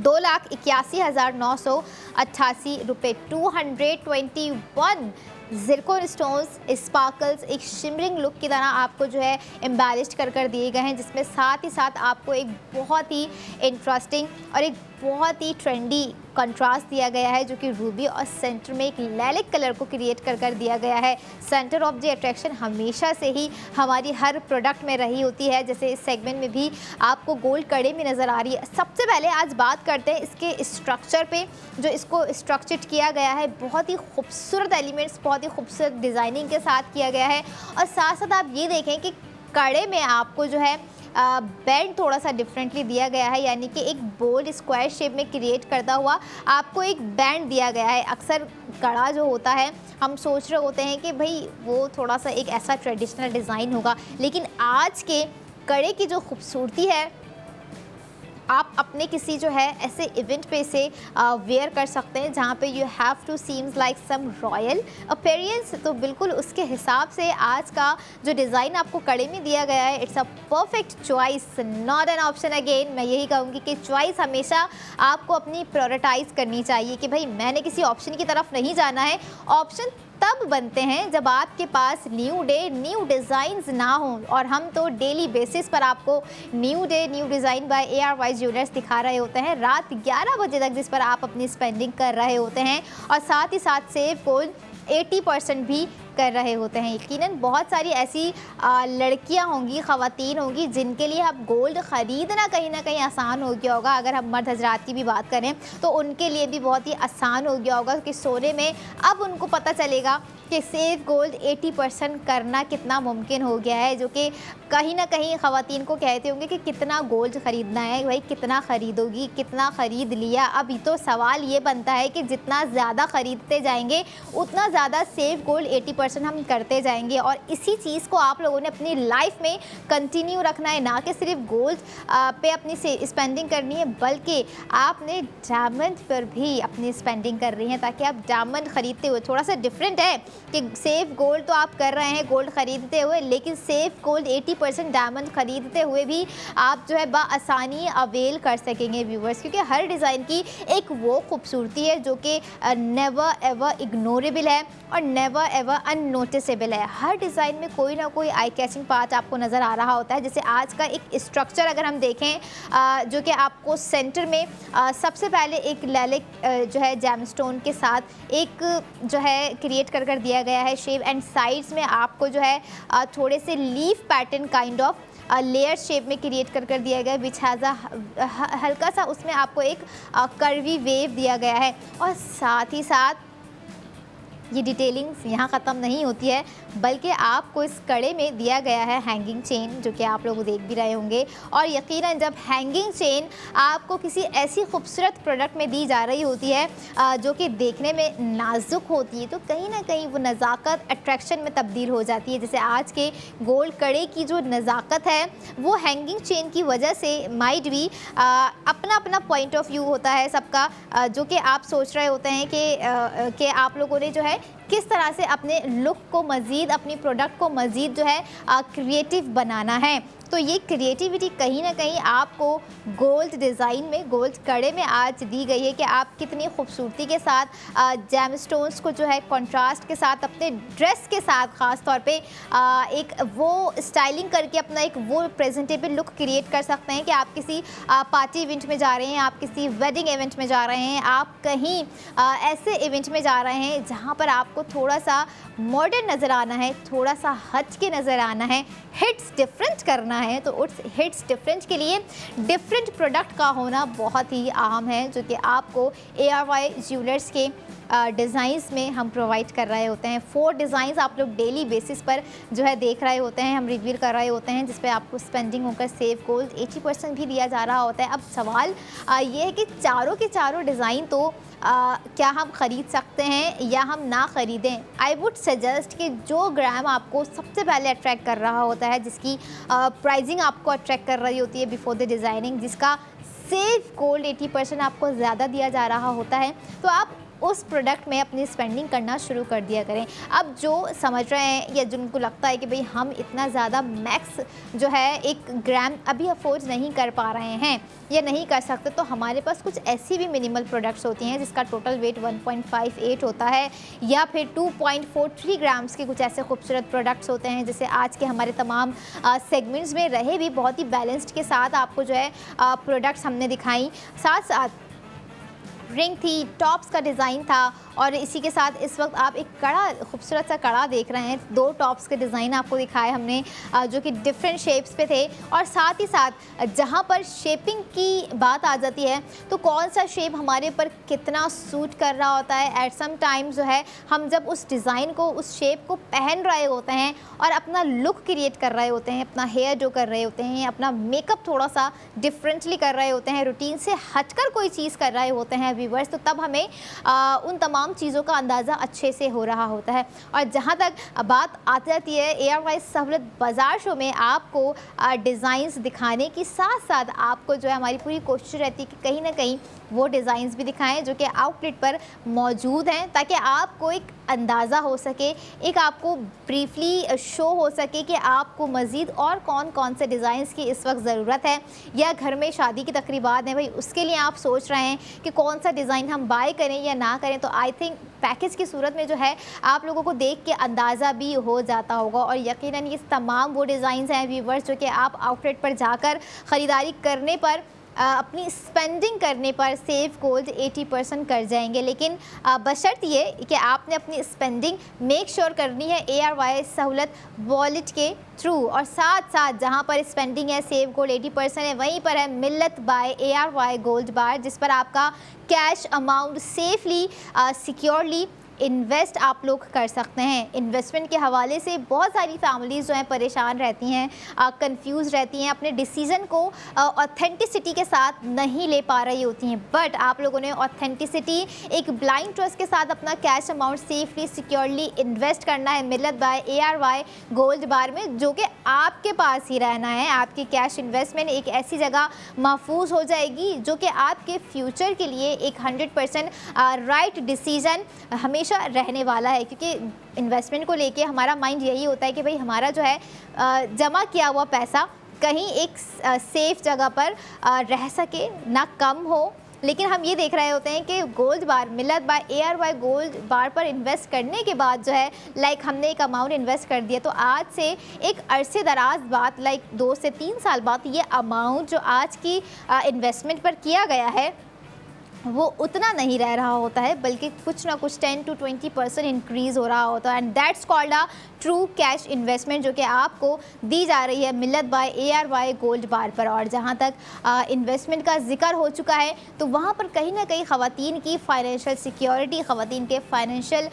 2,81,988 रुपये। 221 ज़िरकॉन स्टोन्स स्पार्कल्स एक शिमरिंग लुक की तरह आपको जो है एम्बेलिश्ड कर दिए गए हैं, जिसमें साथ ही साथ आपको एक बहुत ही इंटरेस्टिंग और एक बहुत ही ट्रेंडी कंट्रास्ट दिया गया है, जो कि रूबी और सेंटर में एक लैलिक कलर को क्रिएट कर दिया गया है। सेंटर ऑफ द अट्रैक्शन हमेशा से ही हमारी हर प्रोडक्ट में रही होती है, जैसे इस सेगमेंट में भी आपको गोल्ड कड़े में नज़र आ रही है। सबसे पहले आज बात करते हैं इसके स्ट्रक्चर पे, जो इसको स्ट्रक्चर्ड किया गया है बहुत ही खूबसूरत एलिमेंट्स, बहुत ही खूबसूरत डिज़ाइनिंग के साथ किया गया है। और साथ साथ आप ये देखें कि कड़े में आपको जो है बैंड थोड़ा सा डिफरेंटली दिया गया है, यानी कि एक बोल्ड स्क्वायर शेप में क्रिएट करता हुआ आपको एक बैंड दिया गया है। अक्सर कड़ा जो होता है हम सोच रहे होते हैं कि भाई वो थोड़ा सा एक ऐसा ट्रेडिशनल डिज़ाइन होगा, लेकिन आज के कड़े की जो खूबसूरती है आप अपने किसी जो है ऐसे इवेंट पे से वेयर कर सकते हैं जहाँ पे you have to seems like some royal appearance. तो बिल्कुल उसके हिसाब से आज का जो डिज़ाइन आपको कड़े में दिया गया है, it's a perfect choice, not an option again. मैं यही कहूँगी कि चॉइस हमेशा आपको अपनी प्रायोरिटाइज़ करनी चाहिए कि भाई मैंने किसी ऑप्शन की तरफ नहीं जाना है। ऑप्शन तब बनते हैं जब आपके पास न्यू डे न्यू डिज़ाइंस ना हों, और हम तो डेली बेसिस पर आपको new day new design by ARY jewellers दिखा रहे होते हैं रात 11 बजे तक, जिस पर आप अपनी स्पेंडिंग कर रहे होते हैं और साथ ही साथ सेफ गोल्ड 80% भी कर रहे होते हैं। यकीनन बहुत सारी ऐसी लड़कियां होंगी, ख़वातीन होंगी जिनके लिए अब गोल्ड ख़रीदना कहीं ना कहीं आसान हो गया होगा। अगर हम मर्द हजरात की भी बात करें तो उनके लिए भी बहुत ही आसान हो गया होगा कि सोने में अब उनको पता चलेगा कि सेफ गोल्ड 80% करना कितना मुमकिन हो गया है, जो कि कहीं ना कहीं ख़वातीन को कहते होंगे कि कितना गोल्ड ख़रीदना है, भाई कितना ख़रीदोगी, कितना ख़रीद लिया। अभी तो सवाल ये बनता है कि जितना ज़्यादा ख़रीदते जाएंगे उतना ज़्यादा सेफ गोल्ड 80% हम करते जाएंगे। और इसी चीज़ को आप लोगों ने अपनी लाइफ में कंटिन्यू रखना है, ना कि सिर्फ गोल्ड पे अपनी स्पेंडिंग करनी है, बल्कि आपने डायमंड पर भी अपनी स्पेंडिंग कर रही है, ताकि आप डायमंड ख़रीदते हुए, थोड़ा सा डिफरेंट है कि सेफ गोल्ड तो आप कर रहे हैं गोल्ड ख़रीदते हुए, लेकिन सेफ गोल्ड 80% डायमंड ख़रीदते हुए भी आप जो है बआसानी अवेल कर सकेंगे व्यूवर्स, क्योंकि हर डिज़ाइन की एक वो खूबसूरती है जो कि नेवर एवर इग्नोरेबल है और नेवर एवर अननोटिसेबल है। हर डिज़ाइन में कोई ना कोई आई कैचिंग पार्ट आपको नज़र आ रहा होता है। जैसे आज का एक स्ट्रक्चर अगर हम देखें, जो कि आपको सेंटर में सबसे पहले एक लैलिक जो है जैमस्टोन के साथ एक जो है क्रिएट कर दिया गया है शेप, एंड साइड्स में आपको जो है थोड़े से leaf pattern kind of layer shape में क्रिएट कर दिया गया है, विच हैज़ हल्का सा उसमें आपको एक कर्वी वेव दिया गया है। और साथ ही साथ ये डिटेलिंग्स यहाँ ख़त्म नहीं होती है, बल्कि आपको इस कड़े में दिया गया है हैंगिंग चेन, जो कि आप लोग देख भी रहे होंगे। और यकीनन जब हैंगिंग चेन आपको किसी ऐसी खूबसूरत प्रोडक्ट में दी जा रही होती है जो कि देखने में नाजुक होती है, तो कहीं ना कहीं वो नज़ाकत अट्रैक्शन में तब्दील हो जाती है। जैसे आज के गोल्ड कड़े की जो नज़ाकत है वो हैंगिंग चेन की वजह से माइट भी अपना अपना पॉइंट ऑफ व्यू होता है सबका, जो कि आप सोच रहे होते हैं कि आप लोगों ने जो है किस तरह से अपने लुक को मज़ीद, अपनी प्रोडक्ट को मज़ीद जो है क्रिएटिव बनाना है। तो ये क्रिएटिविटी कहीं ना कहीं आपको गोल्ड डिज़ाइन में, गोल्ड कड़े में आज दी गई है कि आप कितनी खूबसूरती के साथ जेमस्टोन्स को जो है कंट्रास्ट के साथ अपने ड्रेस के साथ ख़ास तौर पे एक वो स्टाइलिंग करके अपना एक वो प्रेजेंटेबल लुक क्रिएट कर सकते हैं कि आप किसी पार्टी इवेंट में जा रहे हैं, आप किसी वेडिंग इवेंट में जा रहे हैं, आप कहीं ऐसे इवेंट में जा रहे हैं जहाँ पर आपको थोड़ा सा मॉडर्न नज़र आना है, थोड़ा सा हट के नज़र आना है, हिट्स डिफरेंट करना है। तो उस हिट्स डिफरेंट के लिए डिफरेंट प्रोडक्ट का होना बहुत ही अहम है, जो कि आपको ARY ज्वेलर्स के डिज़ाइंस में हम प्रोवाइड कर रहे होते हैं। 4 डिज़ाइंस आप लोग डेली बेसिस पर जो है देख रहे होते हैं, हम रिवील कर रहे होते हैं, जिस पे आपको स्पेंडिंग होकर सेफ गोल्ड 80% भी दिया जा रहा होता है। अब सवाल ये है कि चारों के चारों डिज़ाइन तो क्या हम ख़रीद सकते हैं या हम ना ख़रीद ख़रीदें, आई वुड सजेस्ट कि जो ग्राम आपको सबसे पहले अट्रैक्ट कर रहा होता है, जिसकी प्राइसिंग आपको अट्रैक्ट कर रही होती है बिफोर द डिज़ाइनिंग, जिसका सेफ गोल्ड 80% आपको ज़्यादा दिया जा रहा होता है, तो आप उस प्रोडक्ट में अपनी स्पेंडिंग करना शुरू कर दिया करें। अब जो समझ रहे हैं या जिनको लगता है कि भाई हम इतना ज़्यादा मैक्स जो है एक ग्राम अभी अफोर्ड नहीं कर पा रहे हैं या नहीं कर सकते, तो हमारे पास कुछ ऐसी भी मिनिमल प्रोडक्ट्स होती हैं जिसका टोटल वेट 1.58 होता है, या फिर 2.43 ग्राम्स के कुछ ऐसे खूबसूरत प्रोडक्ट्स होते हैं जैसे आज के हमारे तमाम सेगमेंट्स में रहे भी बहुत ही बैलेंस्ड के साथ आपको जो है प्रोडक्ट्स हमने दिखाई। साथ साथ रिंग थी, टॉप्स का डिज़ाइन था, और इसी के साथ इस वक्त आप एक कड़ा, खूबसूरत सा कड़ा देख रहे हैं। 2 टॉप्स के डिज़ाइन आपको दिखाए हमने जो कि डिफरेंट शेप्स पे थे। और साथ ही साथ जहाँ पर शेपिंग की बात आ जाती है तो कौन सा शेप हमारे ऊपर कितना सूट कर रहा होता है, एट सम टाइम जो है हम जब उस डिज़ाइन को, उस शेप को पहन रहे होते हैं और अपना लुक क्रिएट कर रहे होते हैं, अपना हेयर जो कर रहे होते हैं, अपना मेकअप थोड़ा सा डिफरेंटली कर रहे होते हैं, रूटीन से हटकर कोई चीज़ कर रहे होते हैं व्यूवर्स, तो तब हमें उन तमाम चीज़ों का अंदाज़ा अच्छे से हो रहा होता है। और जहाँ तक बात आ जाती है AR वाइज सहूलत बाज़ार शो में आपको डिज़ाइंस दिखाने की साथ साथ आपको जो है हमारी पूरी कोशिश रहती है कि कहीं ना कहीं वो डिज़ाइंस भी दिखाएं जो कि आउटलेट पर मौजूद हैं, ताकि आपको एक अंदाज़ा हो सके, एक आपको ब्रीफली शो हो सके कि आपको मज़ीद और कौन कौन से डिज़ाइंस की इस वक्त ज़रूरत है, या घर में शादी की तकरीबात हैं भाई उसके लिए आप सोच रहे हैं कि कौन सा डिज़ाइन हम बाय करें या ना करें। तो आई थिंक पैकेज की सूरत में जो है आप लोगों को देख के अंदाज़ा भी हो जाता होगा। और यकीनन ये तमाम वो डिज़ाइंस हैं व्यूवर्स जो कि आप आउटलेट पर जाकर ख़रीदारी करने पर अपनी स्पेंडिंग करने पर सेव गोल्ड 80% कर जाएंगे। लेकिन बशर्त ये कि आपने अपनी स्पेंडिंग मेक श्योर करनी है ARY सहूलत वॉलेट के थ्रू, और साथ साथ जहां पर स्पेंडिंग है सेव गोल्ड 80% है, वहीं पर है मिल्लत बाय ARY गोल्ड बार, जिस पर आपका cash amount safely securely invest आप लोग कर सकते हैं। इन्वेस्टमेंट के हवाले से बहुत सारी फैमिलीज़ जो हैं परेशान रहती हैं, कंफ्यूज रहती हैं, अपने डिसीज़न को ऑथेंटिसिटी के साथ नहीं ले पा रही होती हैं। बट आप लोगों ने ऑथेंटिसिटी, एक ब्लाइंड ट्रस्ट के साथ अपना cash amount safely securely invest करना है मिल्लत बाय ARY गोल्ड बार में, जो कि आपके पास ही रहना है। आपकी कैश इन्वेस्टमेंट एक ऐसी जगह महफूज हो जाएगी जो कि आपके फ्यूचर के लिए एक 100% राइट डिसीज़न हमेशा रहने वाला है, क्योंकि इन्वेस्टमेंट को लेके हमारा माइंड यही होता है कि भाई हमारा जो है जमा किया हुआ पैसा कहीं एक सेफ जगह पर रह सके, ना कम हो। लेकिन हम ये देख रहे होते हैं कि गोल्ड बार मिल्लत बाय ARY गोल्ड बार पर इन्वेस्ट करने के बाद जो है हमने एक अमाउंट इन्वेस्ट कर दिया, तो आज से एक अरसे दराज बाद 2 से 3 साल बाद ये अमाउंट जो आज की इन्वेस्टमेंट पर किया गया है वो उतना नहीं रह रहा होता है, बल्कि कुछ ना कुछ 10 to 20% इंक्रीज़ हो रहा होता है। And that's called a true cash investment, जो कि आपको दी जा रही है मिल्लत बाय ARY गोल्ड बार पर। और जहाँ तक इन्वेस्टमेंट का जिक्र हो चुका है, तो वहाँ पर कहीं ना कहीं ख़वातीन की फाइनेंशियल सिक्योरिटी, ख़वातीन के फाइनेंशियल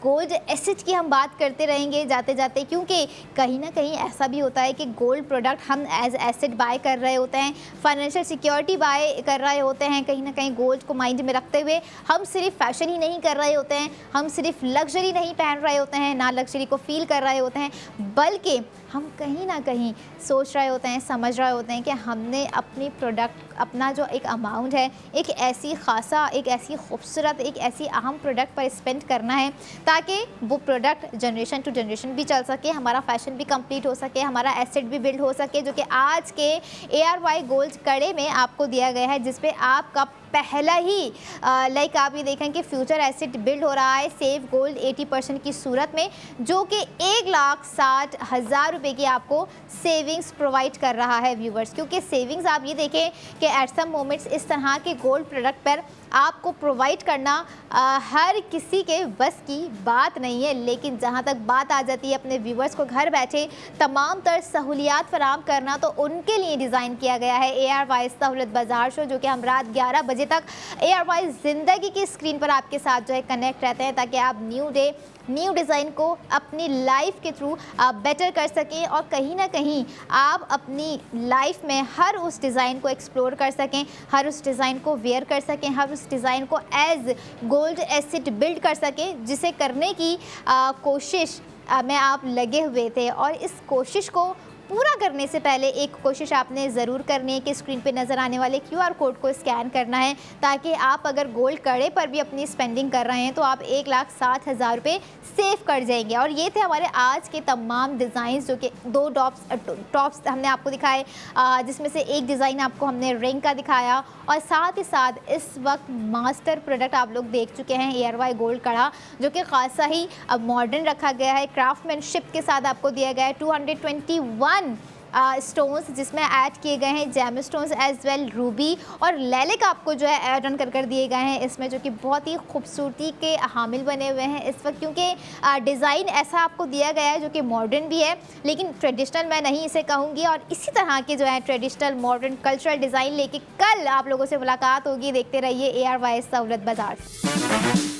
गोल्ड एसेट की हम बात करते रहेंगे जाते जाते, क्योंकि कहीं ना कहीं ऐसा भी होता है कि गोल्ड प्रोडक्ट हम एज एसेट बाय कर रहे होते हैं, फाइनेंशियल सिक्योरिटी बाय कर रहे होते हैं। कहीं ना कहीं गोल्ड को माइंड में रखते हुए हम सिर्फ फैशन ही नहीं कर रहे होते हैं, हम सिर्फ लग्जरी नहीं पहन रहे होते हैं, ना लग्जरी को फील कर रहे होते हैं, बल्कि हम कहीं ना कहीं सोच रहे होते हैं, समझ रहे होते हैं कि हमने अपनी प्रोडक्ट, अपना जो एक अमाउंट है, एक ऐसी खासा, एक ऐसी खूबसूरत, एक ऐसी अहम प्रोडक्ट पर स्पेंड करना है ताकि वो प्रोडक्ट जनरेशन टू जनरेशन भी चल सके, हमारा फैशन भी कंप्लीट हो सके, हमारा एसेट भी बिल्ड हो सके, जो कि आज के ARY गोल्ड कड़े में आपको दिया गया है, जिस पे आपका पहला ही आप ये देखें कि फ्यूचर एसेट बिल्ड हो रहा है सेव गोल्ड 80% की सूरत में, जो कि 1,60,000 रुपये की आपको सेविंग्स प्रोवाइड कर रहा है व्यूवर्स। क्योंकि सेविंग्स आप ये देखें कि एट सम मोमेंट्स इस तरह के गोल्ड प्रोडक्ट पर आपको प्रोवाइड करना हर किसी के बस की बात नहीं है। लेकिन जहाँ तक बात आ जाती है अपने व्यूवर्स को घर बैठे तमाम तर सहूलियात फराम करना, तो उनके लिए डिज़ाइन किया गया है ARY सहूलत बाज़ार शो, जो कि हम रात 11 बजे तक ARY ज़िंदगी की स्क्रीन पर आपके साथ जो है कनेक्ट रहते हैं, ताकि आप न्यू डे न्यू डिज़ाइन को अपनी लाइफ के थ्रू बेटर कर सकें और कहीं ना कहीं आप अपनी लाइफ में हर उस डिज़ाइन को एक्सप्लोर कर सकें, हर उस डिज़ाइन को वेयर कर सकें, हर उस डिज़ाइन को एज गोल्ड एसेट बिल्ड कर सकें, जिसे करने की कोशिश में आप लगे हुए थे। और इस कोशिश को पूरा करने से पहले एक कोशिश आपने ज़रूर करनी है कि स्क्रीन पे नज़र आने वाले QR कोड को स्कैन करना है, ताकि आप अगर गोल्ड कड़े पर भी अपनी स्पेंडिंग कर रहे हैं तो आप 1,60,000 रुपये सेव कर जाएंगे। और ये थे हमारे आज के तमाम डिज़ाइन, जो कि 2 टॉप्स हमने आपको दिखाए, जिसमें से एक डिज़ाइन आपको हमने रिंग का दिखाया, और साथ ही साथ इस वक्त मास्टर प्रोडक्ट आप लोग देख चुके हैं ARY गोल्ड कड़ा, जो कि खासा ही मॉडर्न रखा गया है, क्राफ्टमैनशिप के साथ आपको दिया गया है। 221 स्टोन्स जिसमें ऐड किए गए हैं gemstones as well ruby और लैलिक आपको जो है ऐड ऑन कर दिए गए हैं इसमें, जो कि बहुत ही खूबसूरती के हामिल बने हुए हैं इस वक्त, क्योंकि डिज़ाइन ऐसा आपको दिया गया है जो कि मॉडर्न भी है, लेकिन ट्रेडिशनल मैं नहीं इसे कहूँगी। और इसी तरह के जो है ट्रेडिशनल मॉडर्न कल्चरल डिज़ाइन लेके कल आप लोगों से मुलाकात होगी। देखते रहिए ARY सहूलत बाज़ार।